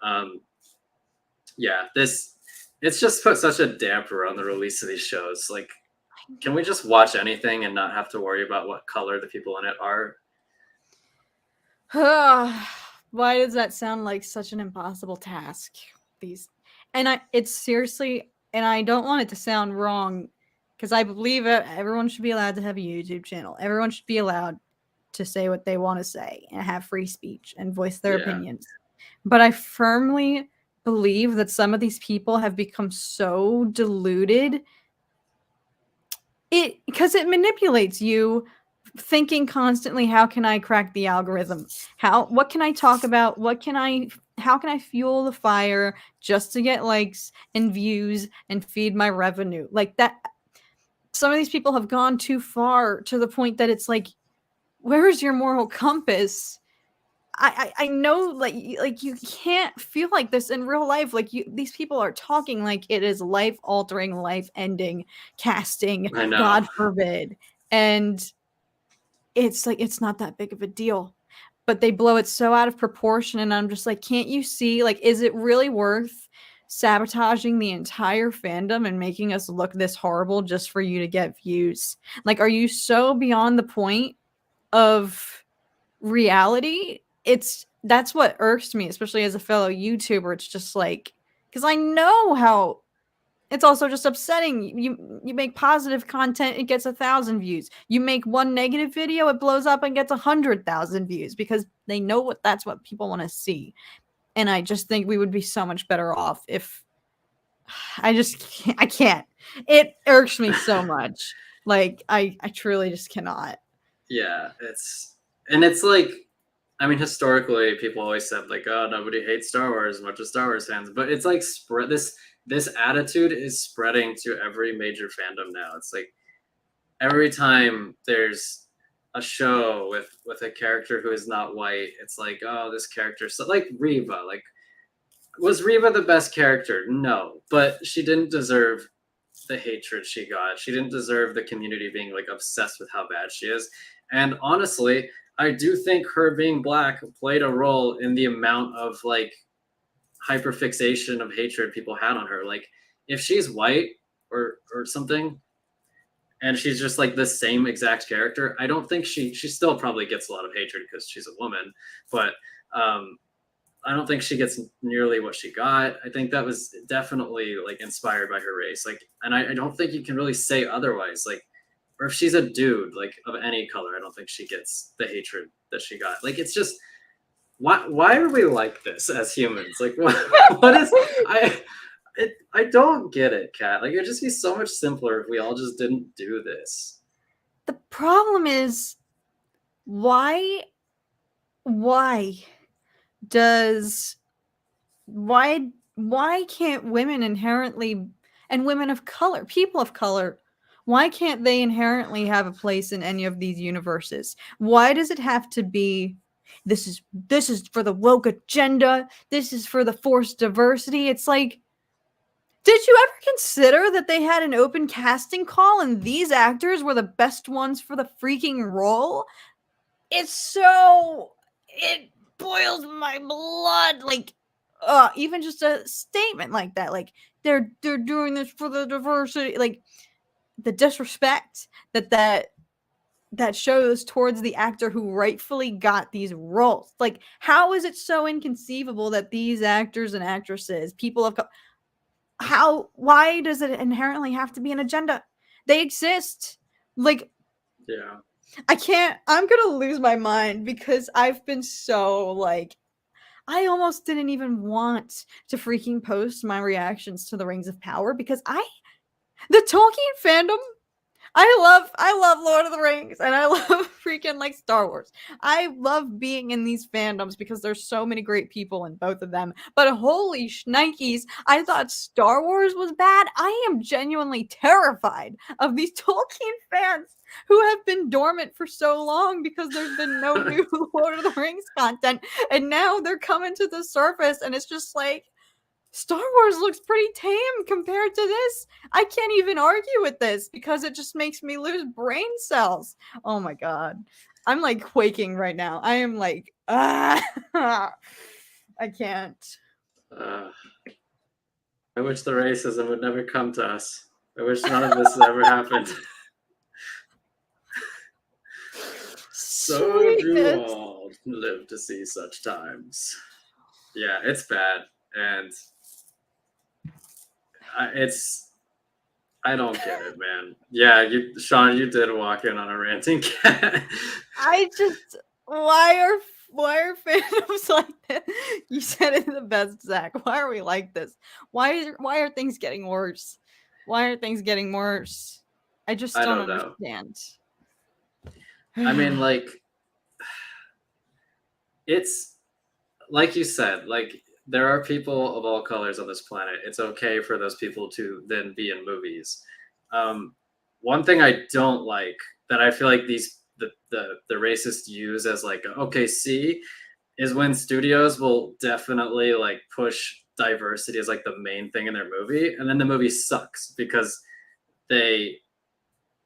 yeah, it's just put such a damper on the release of these shows. Like, can we just watch anything and not have to worry about what color the people in it are? Why does that sound like such an impossible task? these, and it's seriously, and I don't want it to sound wrong, because I believe everyone should be allowed to have a YouTube channel. Everyone should be allowed to say what they want to say and have free speech and voice their opinions. But I firmly believe that some of these people have become so deluded because it manipulates you, thinking constantly, how can I crack the algorithm? What can I talk about? How can I fuel the fire just to get likes and views and feed my revenue? Like that, some of these people have gone too far to the point that it's like, where's your moral compass? I know, like you can't feel like this in real life. Like these people are talking like it is life altering, life ending casting. I know. God forbid. And it's like, it's not that big of a deal, but they blow it so out of proportion. And I'm just like, can't you see? Like, is it really worth sabotaging the entire fandom and making us look this horrible just for you to get views? Like, are you so beyond the point of reality? That's what irks me, especially as a fellow YouTuber. It's just like, because I know how it's also just upsetting. You make positive content, it gets 1,000 views. You make one negative video, it blows up and gets 100,000 views because they know that's what people want to see. And I just think we would be so much better off if I can't. It irks me so much. Like I truly just cannot. Yeah, it's like, I mean, historically, people always said like, "Oh, nobody hates Star Wars as much as Star Wars fans," but it's like this attitude is spreading to every major fandom now. It's like every time there's a show with a character who is not white, it's like, "Oh, this character." So like Reva, like, was Reva the best character? No, but she didn't deserve the hatred she got. She didn't deserve the community being like obsessed with how bad she is. And honestly, I do think her being black played a role in the amount of like hyperfixation of hatred people had on her. Like if she's white or something and she's just like the same exact character, I don't think she still probably gets a lot of hatred because she's a woman, but I don't think she gets nearly what she got. I think that was definitely like inspired by her race. Like, and I don't think you can really say otherwise. Like, or if she's a dude, like of any color, I don't think she gets the hatred that she got. Like, it's just why are we like this as humans? Like, what is I don't get it, Kat. Like, it'd just be so much simpler if we all just didn't do this. The problem is, why does why can't women inherently, and women of color, people of color, why can't they inherently have a place in any of these universes? Why does it have to be this is for the woke agenda, this is for the forced diversity? It's like, did you ever consider that they had an open casting call and these actors were the best ones for the freaking role? It boils my blood. Like, even just a statement like that, like they're doing this for the diversity, like the disrespect that shows towards the actor who rightfully got these roles. Like, how is it so inconceivable that these actors and actresses, people of why does it inherently have to be an agenda? They exist. Like, Yeah. I'm gonna lose my mind because I've been so like, I almost didn't even want to freaking post my reactions to the Rings of Power because the Tolkien fandom, I love Lord of the Rings and I love freaking like Star Wars. I love being in these fandoms because there's so many great people in both of them. But holy shnikes, I thought Star Wars was bad. I am genuinely terrified of these Tolkien fans who have been dormant for so long because there's been no new Lord of the Rings content, and now they're coming to the surface and it's just like, Star Wars looks pretty tame compared to this. I can't even argue with this because it just makes me lose brain cells. Oh my god. I'm like quaking right now. I am like, I can't. I wish the racism would never come to us. I wish none of this has ever happened. So do all live to see such times. Yeah, it's bad. And I don't get it, man. Yeah, Sean, you did walk in on a ranting cat. I just why are fandoms like that? You said it the best, Zach. Why are we like this? Why are things getting worse? Why are things getting worse? I just I don't don't know. understand. I mean, like, it's like you said, like there are people of all colors on this planet. It's okay for those people to then be in movies. One thing I don't like that I feel like the racists use as like okay, see, is when studios will definitely like push diversity as like the main thing in their movie, and then the movie sucks because they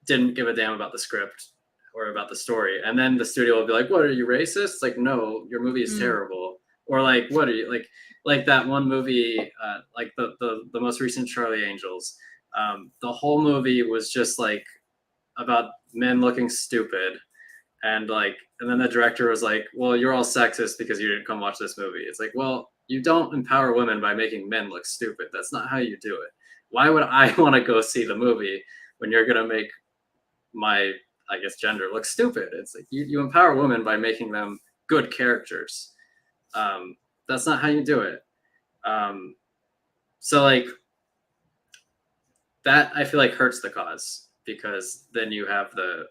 didn't give a damn about the script or about the story. And then the studio will be like, "What, are you racist?" It's like, no, your movie is terrible. Or like, what are you like that one movie, like the most recent Charlie Angels. The whole movie was just like about men looking stupid, and then the director was like, "Well, you're all sexist because you didn't come watch this movie." It's like, well, you don't empower women by making men look stupid. That's not how you do it. Why would I want to go see the movie when you're gonna make my, I guess, gender looks stupid? It's like you empower women by making them good characters. That's not how you do it. So like that, I feel like hurts the cause because then you have the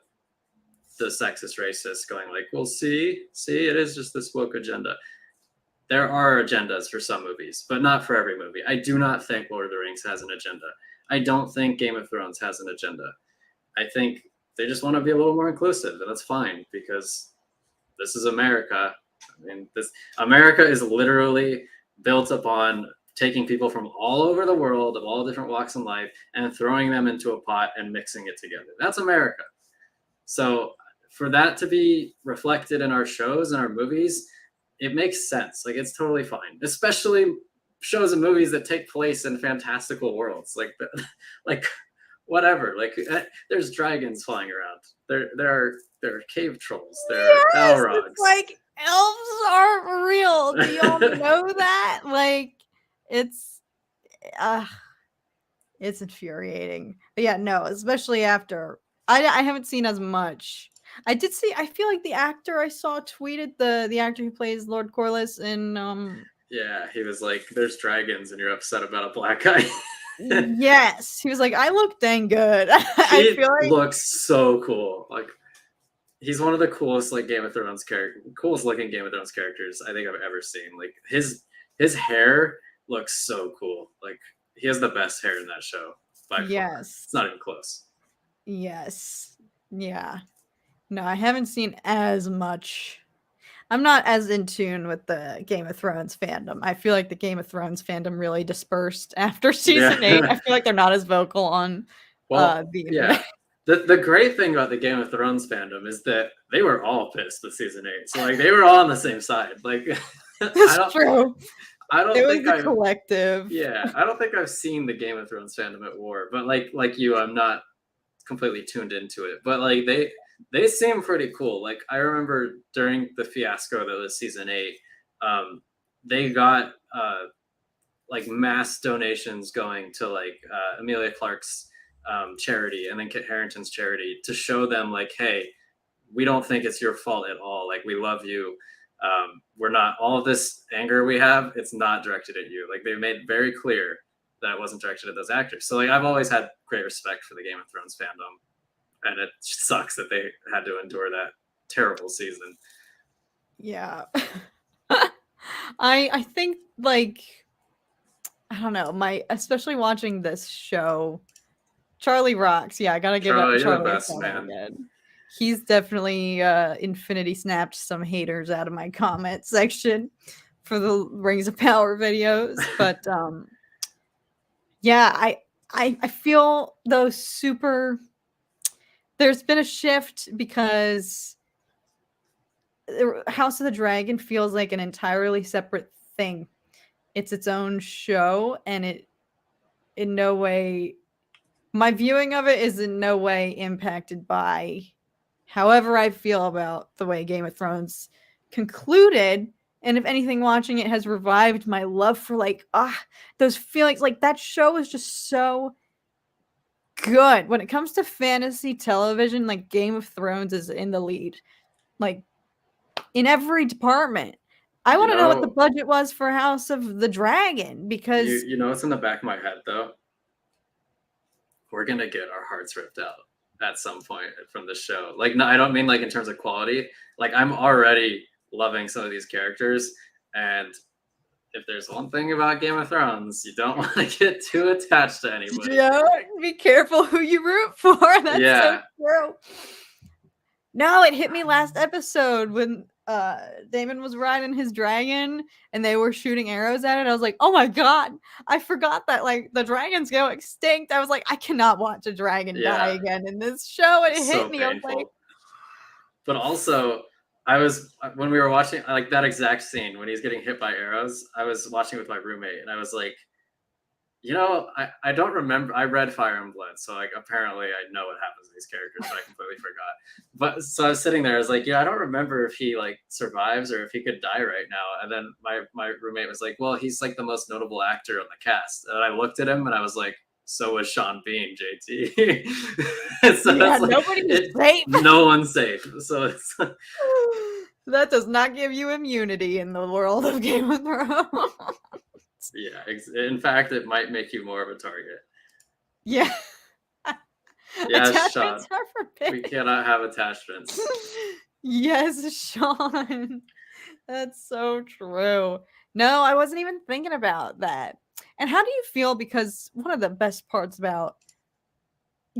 sexist racist going like, well, see, it is just this woke agenda. There are agendas for some movies, but not for every movie. I do not think Lord of the Rings has an agenda. I don't think Game of Thrones has an agenda. I think they just want to be a little more inclusive, and that's fine because this is America. I mean, this America is literally built upon taking people from all over the world of all different walks in life and throwing them into a pot and mixing it together. That's America. So for that to be reflected in our shows and our movies, it makes sense. Like it's totally fine, especially shows and movies that take place in fantastical worlds. Like whatever. Like there's dragons flying around. There are cave trolls. There are Yes, Balrogs. it's like elves aren't real. Do y'all know that? Like, it's it's infuriating. But yeah, no, especially after I haven't seen as much. I did see. I feel like the actor I saw tweeted the actor who plays Lord Corlys in Yeah, he was like, "There's dragons, and you're upset about a black guy." Yes, he was like, I look dang good. I He feel like looks so cool. Like he's one of the coolest like Game of Thrones coolest looking Game of Thrones characters I think I've ever seen. Like his hair looks so cool. Like he has the best hair in that show by far. yes, It's not even close. yes, yeah. No, I haven't seen as much. I'm not as in tune with the Game of Thrones fandom. I feel like the Game of Thrones fandom really dispersed after season 8. I feel like they're not as vocal on the internet. Yeah. The great thing about the Game of Thrones fandom is that they were all pissed with season 8. So like they were all on the same side. Like That's true. I don't It was think the collective. yeah, I don't think I've seen the Game of Thrones fandom at war, but like you, I'm not completely tuned into it. But like they seem pretty cool. Like I remember during the fiasco that was season 8, they got like mass donations going to like Amelia Clark's charity and then Kit Harington's charity to show them like, hey, we don't think it's your fault at all. Like we love you. We're not, all of this anger we have, it's not directed at you. Like they made very clear that it wasn't directed at those actors. So like I've always had great respect for the Game of Thrones fandom, and it sucks that they had to endure that terrible season. Yeah. I think like I don't know, especially watching this show, Charlie rocks. Yeah, I gotta give up Charlie, you're the Charlie best, man. again. He's definitely infinity snapped some haters out of my comment section for the Rings of Power videos. But yeah, I feel those super there's been a shift because House of the Dragon feels like an entirely separate thing. It's its own show, and it in no way my viewing of it is in no way impacted by however I feel about the way Game of Thrones concluded, And if anything, watching it has revived my love for like those feelings. Like that show is just so good. When it comes to fantasy television, like Game of Thrones is in the lead. Like in every department. I You want to know what the know, budget was for House of the Dragon because you know what's in the back of my head though? We're gonna get our hearts ripped out at some point from the show. Like, no, I don't mean like in terms of quality. Like, I'm already loving some of these characters, and if there's one thing about Game of Thrones, you don't want to get too attached to anybody. yeah, be careful who you root for. That's so Yeah. true. No, it hit me last episode when Damon was riding his dragon and they were shooting arrows at it. I was like, oh my god, I forgot that like the dragons go extinct. I was like, I cannot watch a dragon die Yeah. again in this show. And it hit So me. I was like, painful. But also, I was when we were watching like that exact scene when he's getting hit by arrows. I was watching with my roommate, and I was like, you know, I don't remember. I read Fire and Blood, so like apparently I know what happens to these characters, but I completely forgot. But so I was sitting there, I was like, yeah, I don't remember if he like survives or if he could die right now. And then my roommate was like, well, he's like the most notable actor on the cast. And I looked at him and I was like, so was Sean Bean, JT. So yeah, it's like nobody's safe. no one's safe. So it's That does not give you immunity in the world of Game of Thrones. yeah. In fact, it might make you more of a target. Yeah. Yes, Attachments Sean. are forbidden. We cannot have attachments. Yes, Sean. That's so true. No, I wasn't even thinking about that. And how do you feel? Because one of the best parts about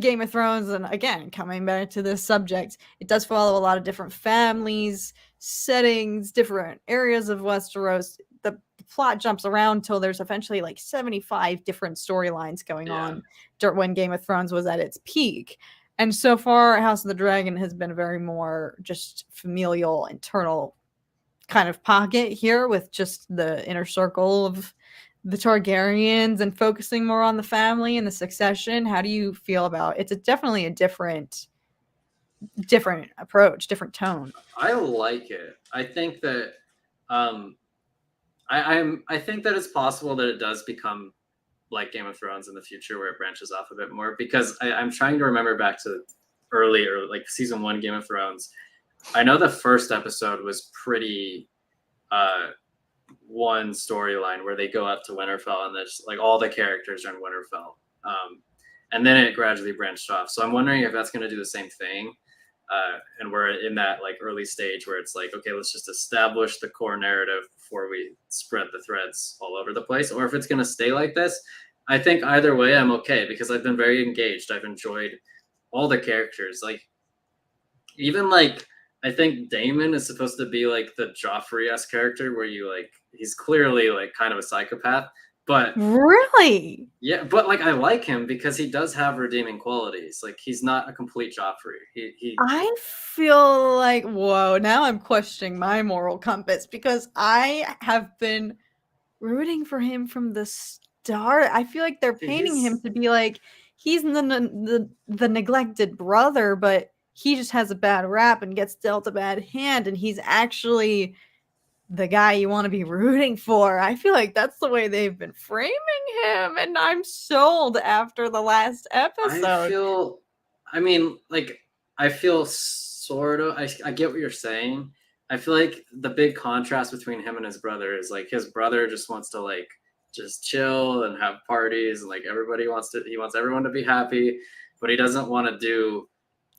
Game of Thrones, and again, coming back to this subject, it does follow a lot of different families, settings, different areas of Westeros. The plot jumps around till there's eventually like 75 different storylines going on when Game of Thrones was at its peak. And so far, House of the Dragon has been a very more just familial, internal kind of pocket here with just the inner circle of the Targaryens and focusing more on the family and the succession. How do you feel about it's definitely a different approach, different tone. I like it. I think that I think that it's possible that it does become like Game of Thrones in the future where it branches off a bit more because I'm trying to remember back to early or like season 1 Game of Thrones. I know the first episode was pretty one storyline where they go up to Winterfell and there's like all the characters are in Winterfell. And then it gradually branched off. So I'm wondering if that's going to do the same thing. And we're in that like early stage where it's like, okay, let's just establish the core narrative before we spread the threads all over the place. Or if it's going to stay like this, I think either way, I'm okay because I've been very engaged. I've enjoyed all the characters. Like even like, I think Damon is supposed to be like the Joffrey-esque character where you like, he's clearly like kind of a psychopath, but really, yeah, but like I like him because he does have redeeming qualities. Like he's not a complete Joffrey. I feel like whoa, now I'm questioning my moral compass because I have been rooting for him from the start. I feel like they're painting him to be like he's the neglected brother, but he just has a bad rap and gets dealt a bad hand, and he's actually the guy you want to be rooting for. I feel like that's the way they've been framing him, and I'm sold after the last episode. I feel sort of, I get what you're saying. I feel like the big contrast between him and his brother is like his brother just wants to like just chill and have parties and like he wants everyone to be happy, but he doesn't want to do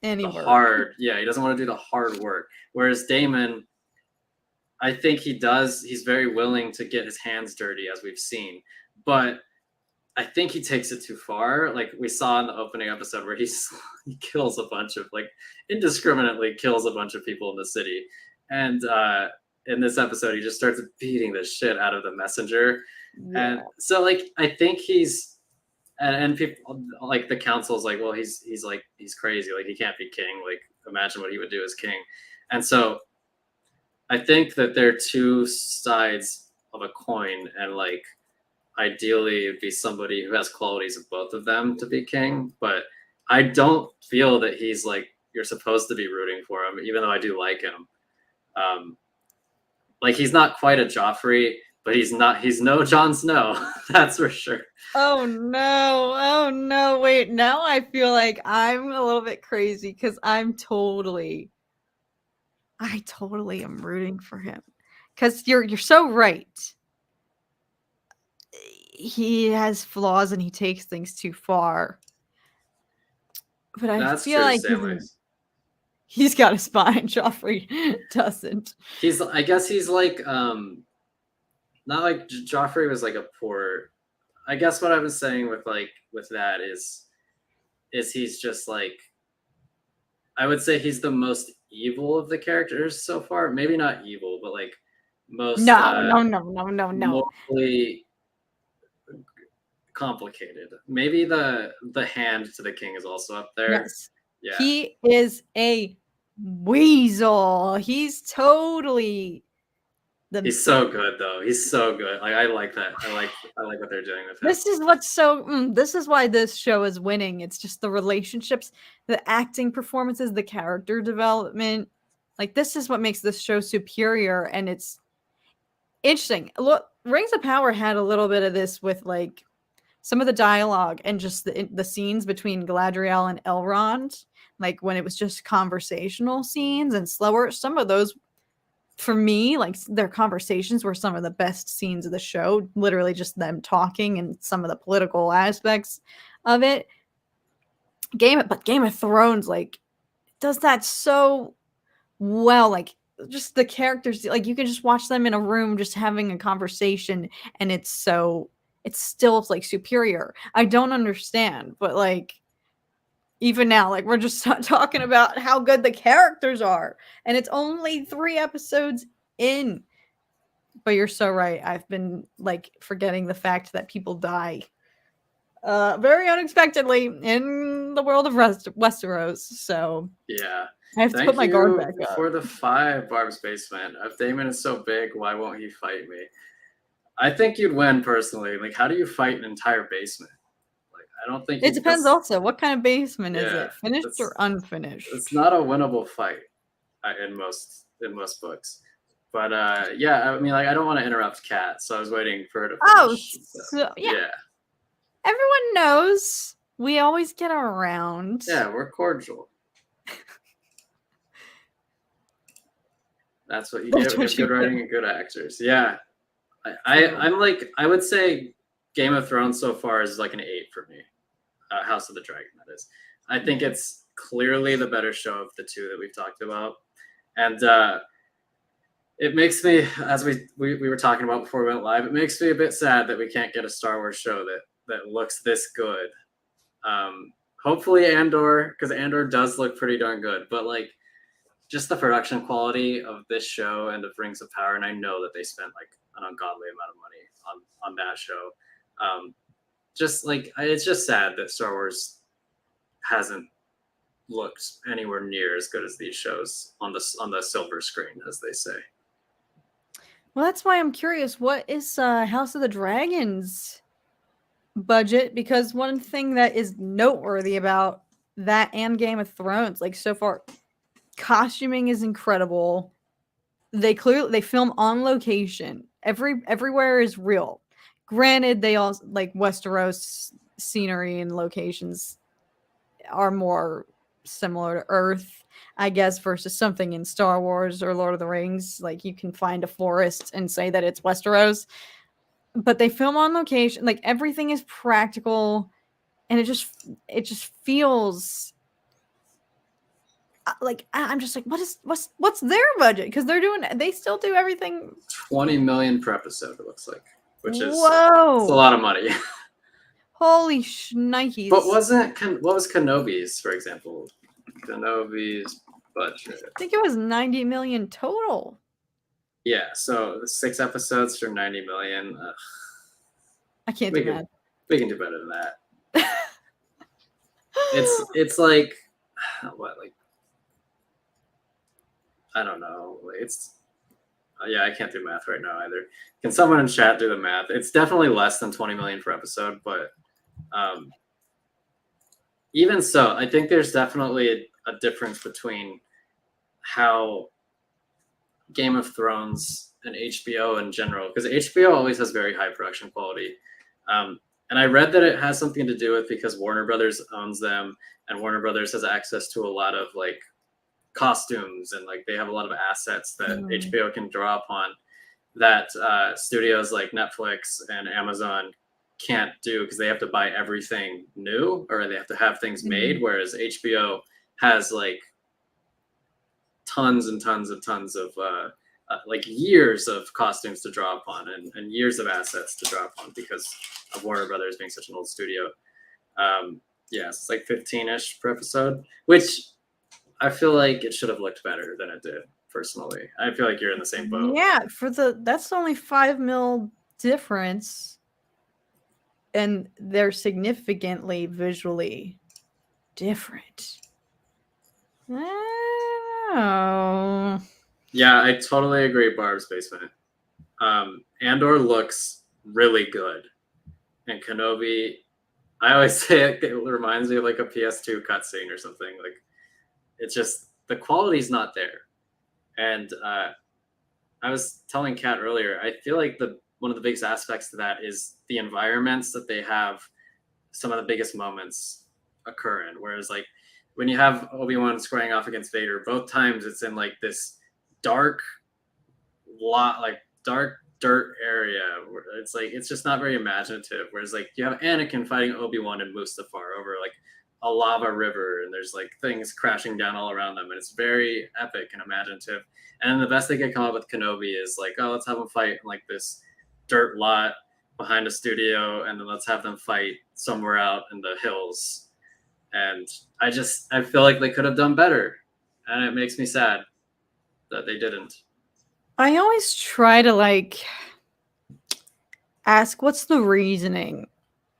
he doesn't want to do the hard work. Whereas Damon, I think he's very willing to get his hands dirty as we've seen, but I think he takes it too far. Like we saw in the opening episode where he kills a bunch of like indiscriminately kills a bunch of people in the city. And in this episode, he just starts beating the shit out of the messenger. Yeah. And so like, I think and people like the council's like, well, he's crazy. Like he can't be king. Like imagine what he would do as king. And so I think that there are two sides of a coin, and like ideally it'd be somebody who has qualities of both of them to be king. But I don't feel that he's like you're supposed to be rooting for him, even though I do like him. Like he's not quite a Joffrey, but he's no Jon Snow. That's for sure. Oh no. Oh no. Wait, now I feel like I'm a little bit crazy because I totally am rooting for him. Because you're so right. He has flaws and he takes things too far. But I That's feel true, like Stanley. he's got a spine. Joffrey doesn't. I guess he's like not like Joffrey was like a poor. I guess what I was saying with that is he's just like, I would say he's the most evil of the characters so far. Maybe not evil, but like most No. morally complicated. Maybe the hand to the king is also up there. Yes. Yeah. He is a weasel. He's totally He's so good though. He's so good. Like I like that. I like what they're doing with him. This is what's so this is why this show is winning. It's just the relationships, the acting performances, the character development. Like this is what makes this show superior, and it's interesting. Look, Rings of Power had a little bit of this with like some of the dialogue and just the scenes between Galadriel and Elrond, like when it was just conversational scenes and slower. Some of those, for me, like their conversations were some of the best scenes of the show. Literally just them talking and some of the political aspects of it. Game of Thrones like does that so well. Like just the characters, like you can just watch them in a room just having a conversation, and it's still like superior. I don't understand, but like even now, like we're just talking about how good the characters are, and it's only 3 episodes in. But you're so right. I've been like forgetting the fact that people die very unexpectedly in the world of Westeros. So yeah, I have to put my guard back up. For the 5, Barb's Basement. If Daemon is so big, why won't he fight me? I think you'd win personally. Like, how do you fight an entire basement? Like, I don't think it depends. Also, what kind of basement is it? Finished or unfinished? It's not a winnable fight in most books. But yeah, I mean, like, I don't want to interrupt Kat, so I was waiting for her to finish. So, yeah. Everyone knows we always get around. Yeah, we're cordial. That's what you get with good writing and good actors. Yeah. I'm like, I would say Game of Thrones so far is like an 8 for me. House of the Dragon, that is. I think it's clearly the better show of the 2 that we've talked about. And it makes me, as we were talking about before we went live, it makes me a bit sad that we can't get a Star Wars show that looks this good. Hopefully Andor, because Andor does look pretty darn good, but like just the production quality of this show and of Rings of Power, and I know that they spent like an ungodly amount of money on that show. Just like it's just sad that Star Wars hasn't looked anywhere near as good as these shows on the silver screen, as they say. Well, that's why I'm curious. What is House of the Dragon's budget? Because one thing that is noteworthy about that and Game of Thrones, like so far, costuming is incredible. They film on location. Everywhere is real. Granted, they all like Westeros scenery and locations are more similar to Earth, I guess, versus something in Star Wars or Lord of the Rings. Like you can find a forest and say that it's Westeros, but they film on location. Like everything is practical, and it just feels like I'm just like, what's their budget? Because they still do everything. 20 million per episode, it looks like, which is whoa, it's a lot of money. Holy shnikes! But what was Kenobi's, for example? Kenobi's budget. I think it was 90 million total. Yeah, so 6 episodes for 90 million. I can't do that. We can do better than that. It's like what, like I don't know. It's yeah, I can't do math right now either. Can someone in chat do the math? It's definitely less than 20 million per episode, but even so, I think there's definitely a difference between how Game of Thrones and HBO in general, because HBO always has very high production quality. And I read that it has something to do with because Warner Brothers owns them, and Warner Brothers has access to a lot of like costumes, and like they have a lot of assets that HBO can draw upon that studios like Netflix and Amazon can't do, because they have to buy everything new, or they have to have things made, whereas HBO has like tons and tons and tons of like years of costumes to draw upon, and years of assets to draw upon because of Warner Brothers being such an old studio. Yeah, it's like 15-ish per episode, which I feel like it should have looked better than it did. Personally, I feel like you're in the same boat. Yeah, that's only $5 million difference, and they're significantly visually different. Oh. Yeah, I totally agree. Barb's Basement. Andor looks really good, and Kenobi, I always say it reminds me of like a PS2 cutscene or something. Like, it's just the quality's not there. And I was telling Kat earlier, I feel like one of the biggest aspects to that is the environments that they have. Some of the biggest moments occur in, whereas like when you have Obi-Wan squaring off against Vader, both times it's in like this dark dirt area where it's like it's just not very imaginative. Whereas like you have Anakin fighting Obi-Wan and Mustafar over like a lava river, and there's like things crashing down all around them, and it's very epic and imaginative. And the best they could come up with Kenobi is like, oh, let's have them fight in like this dirt lot behind a studio, and then let's have them fight somewhere out in the hills. And I feel like they could have done better, and it makes me sad that they didn't. I always try to like ask what's the reasoning.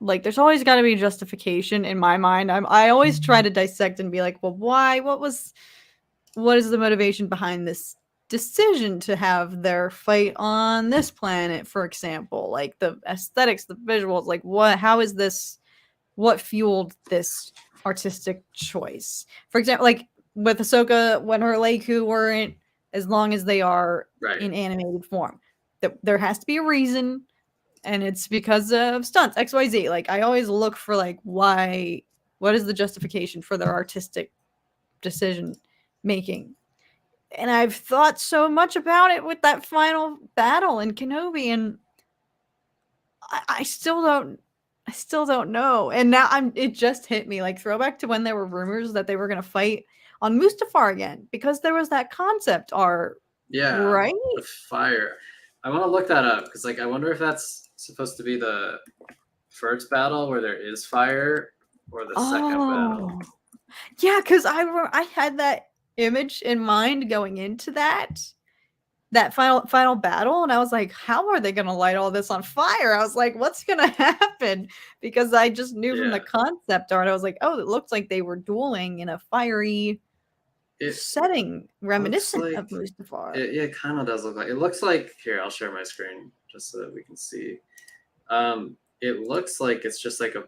Like there's always got to be justification in my mind. I always try to dissect and be like, well, why? What is the motivation behind this decision to have their fight on this planet, for example? Like the aesthetics, the visuals, like what fueled this artistic choice? For example, like with Ahsoka, when her Leiku weren't as long as they are in animated form, there has to be a reason, and it's because of stunts, XYZ. Like I always look for like what is the justification for their artistic decision making. And I've thought so much about it with that final battle in Kenobi, and I still don't know. And now it just hit me, like throwback to when there were rumors that they were going to fight on Mustafar again, because there was that concept art. Yeah, right? The fire. I want to look that up because like I wonder if that's supposed to be the first battle where there is fire, or the second battle. Yeah, because I had that image in mind going into that final battle, and I was like, how are they gonna light all this on fire? I was like, what's gonna happen? Because I just knew from the concept art, I was like, oh, it looks like they were dueling in a fiery setting reminiscent of Mustafar. It kind of does look like, it looks like, here, I'll share my screen just so that we can see. It looks like it's just like a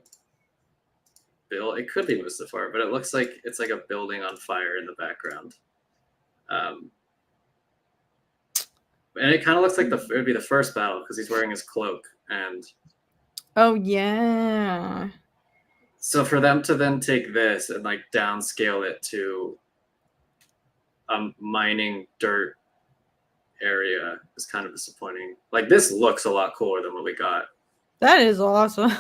build. It could be Mustafar, but it looks like it's like a building on fire in the background. And it kind of looks like it would be the first battle because he's wearing his cloak. And oh yeah. So for them to then take this and like downscale it to a mining dirt area is kind of disappointing. Like this looks a lot cooler than what we got. That is awesome.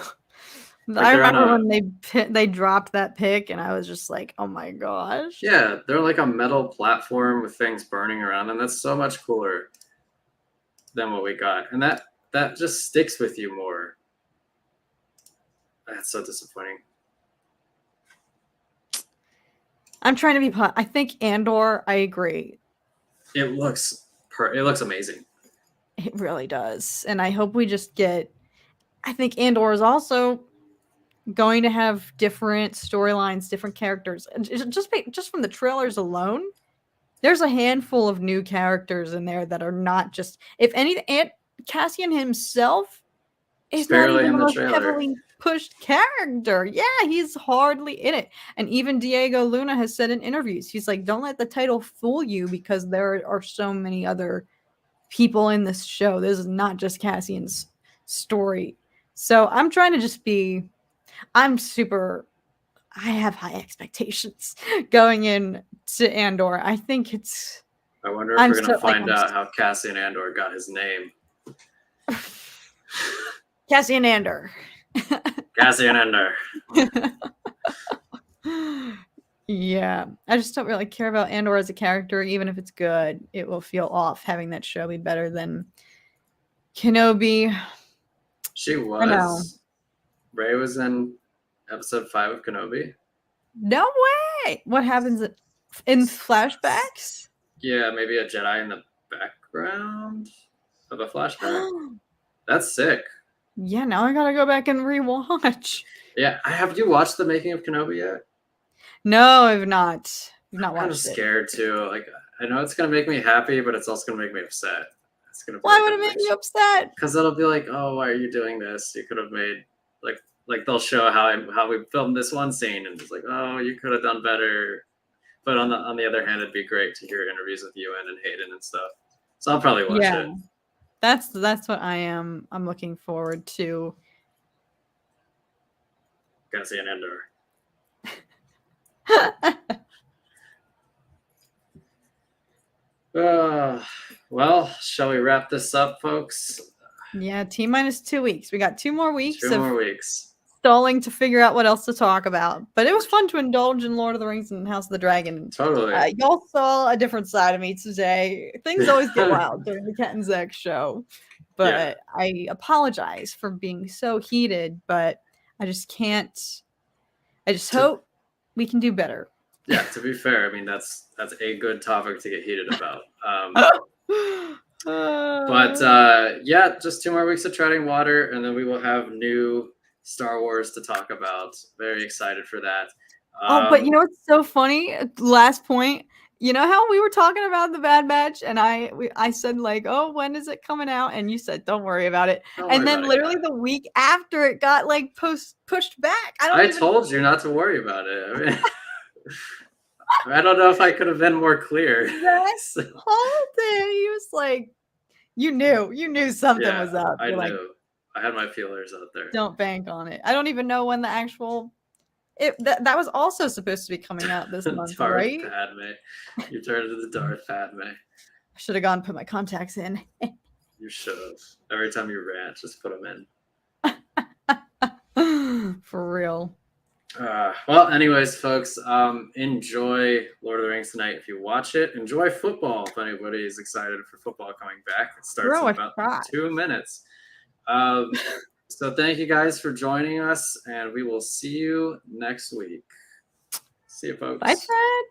Like I remember when they dropped that pic, and I was just like, oh my gosh. Yeah, they're like a metal platform with things burning around them. That's so much cooler than what we got. And that just sticks with you more. That's so disappointing. I'm trying to be I think Andor, I agree. It looks amazing. It really does. And I hope we just get, I think Andor is also going to have different storylines, different characters. Just from the trailers alone, there's a handful of new characters in there that are not just, if anything, Aunt Cassian himself is not even the most heavily pushed character. Yeah, he's hardly in it. And even Diego Luna has said in interviews, he's like, don't let the title fool you, because there are so many other people in this show. This is not just Cassian's story. So I'm trying to just be. I have high expectations going in to Andor. I think it's. I wonder if we're gonna find out how Cassian Andor got his name. Cassian Andor. Cassian Andor. Yeah, I just don't really care about Andor as a character. Even if it's good, it will feel off having that show be better than Kenobi. She was. Rey was in episode 5 of Kenobi. No way! What happens in flashbacks? Yeah, maybe a Jedi in the background of a flashback. That's sick. Yeah, now I gotta go back and rewatch. Yeah, have you watched the making of Kenobi yet? No, I've not. I've not watched it. I'm kind of scared too. Like, I know it's gonna make me happy, but it's also gonna make me upset. It's gonna. Why would it make you upset? Because it'll be like, oh, why are you doing this? You could have made like they'll show how we filmed this one scene, and it's like, oh, you could have done better. But on the other hand, it'd be great to hear interviews with Ewan and Hayden and stuff. So I'll probably watch it. That's what I am. I'm looking forward to. Cassian Andor. Well, shall we wrap this up, folks? Yeah, T-minus 2 weeks. We got 2 more weeks. 2 more weeks. Stalling to figure out what else to talk about. But it was fun to indulge in Lord of the Rings and House of the Dragon. Totally. Y'all saw a different side of me today. Things always get wild during the Cat and Zach show. But I apologize for being so heated, but I just can't. I just hope we can do better. Yeah, to be fair, I mean, that's a good topic to get heated about. But yeah, just 2 more weeks of treading water, and then we will have new Star Wars to talk about. Very excited for that. But you know what's so funny? Last point. You know how we were talking about the Bad Batch, and I said like, oh, when is it coming out? And you said, don't worry about it. And then literally the week after, it got like pushed back. I told you not to worry about it. I mean, I don't know if I could have been more clear. That's whole thing. He was like, you knew something was up. I knew. I had my feelers out there. Don't bank on it. I don't even know when the actual. That was also supposed to be coming out this month, Darth right? Padme. You turned into Darth Padme. I should have gone and put my contacts in. You should have. Every time you rant, just put them in. For real. Well, anyways, folks, enjoy Lord of the Rings tonight if you watch it. Enjoy football if anybody is excited for football coming back. It starts in about 2 minutes. So thank you guys for joining us, and we will see you next week. See you, folks. Bye, Fred.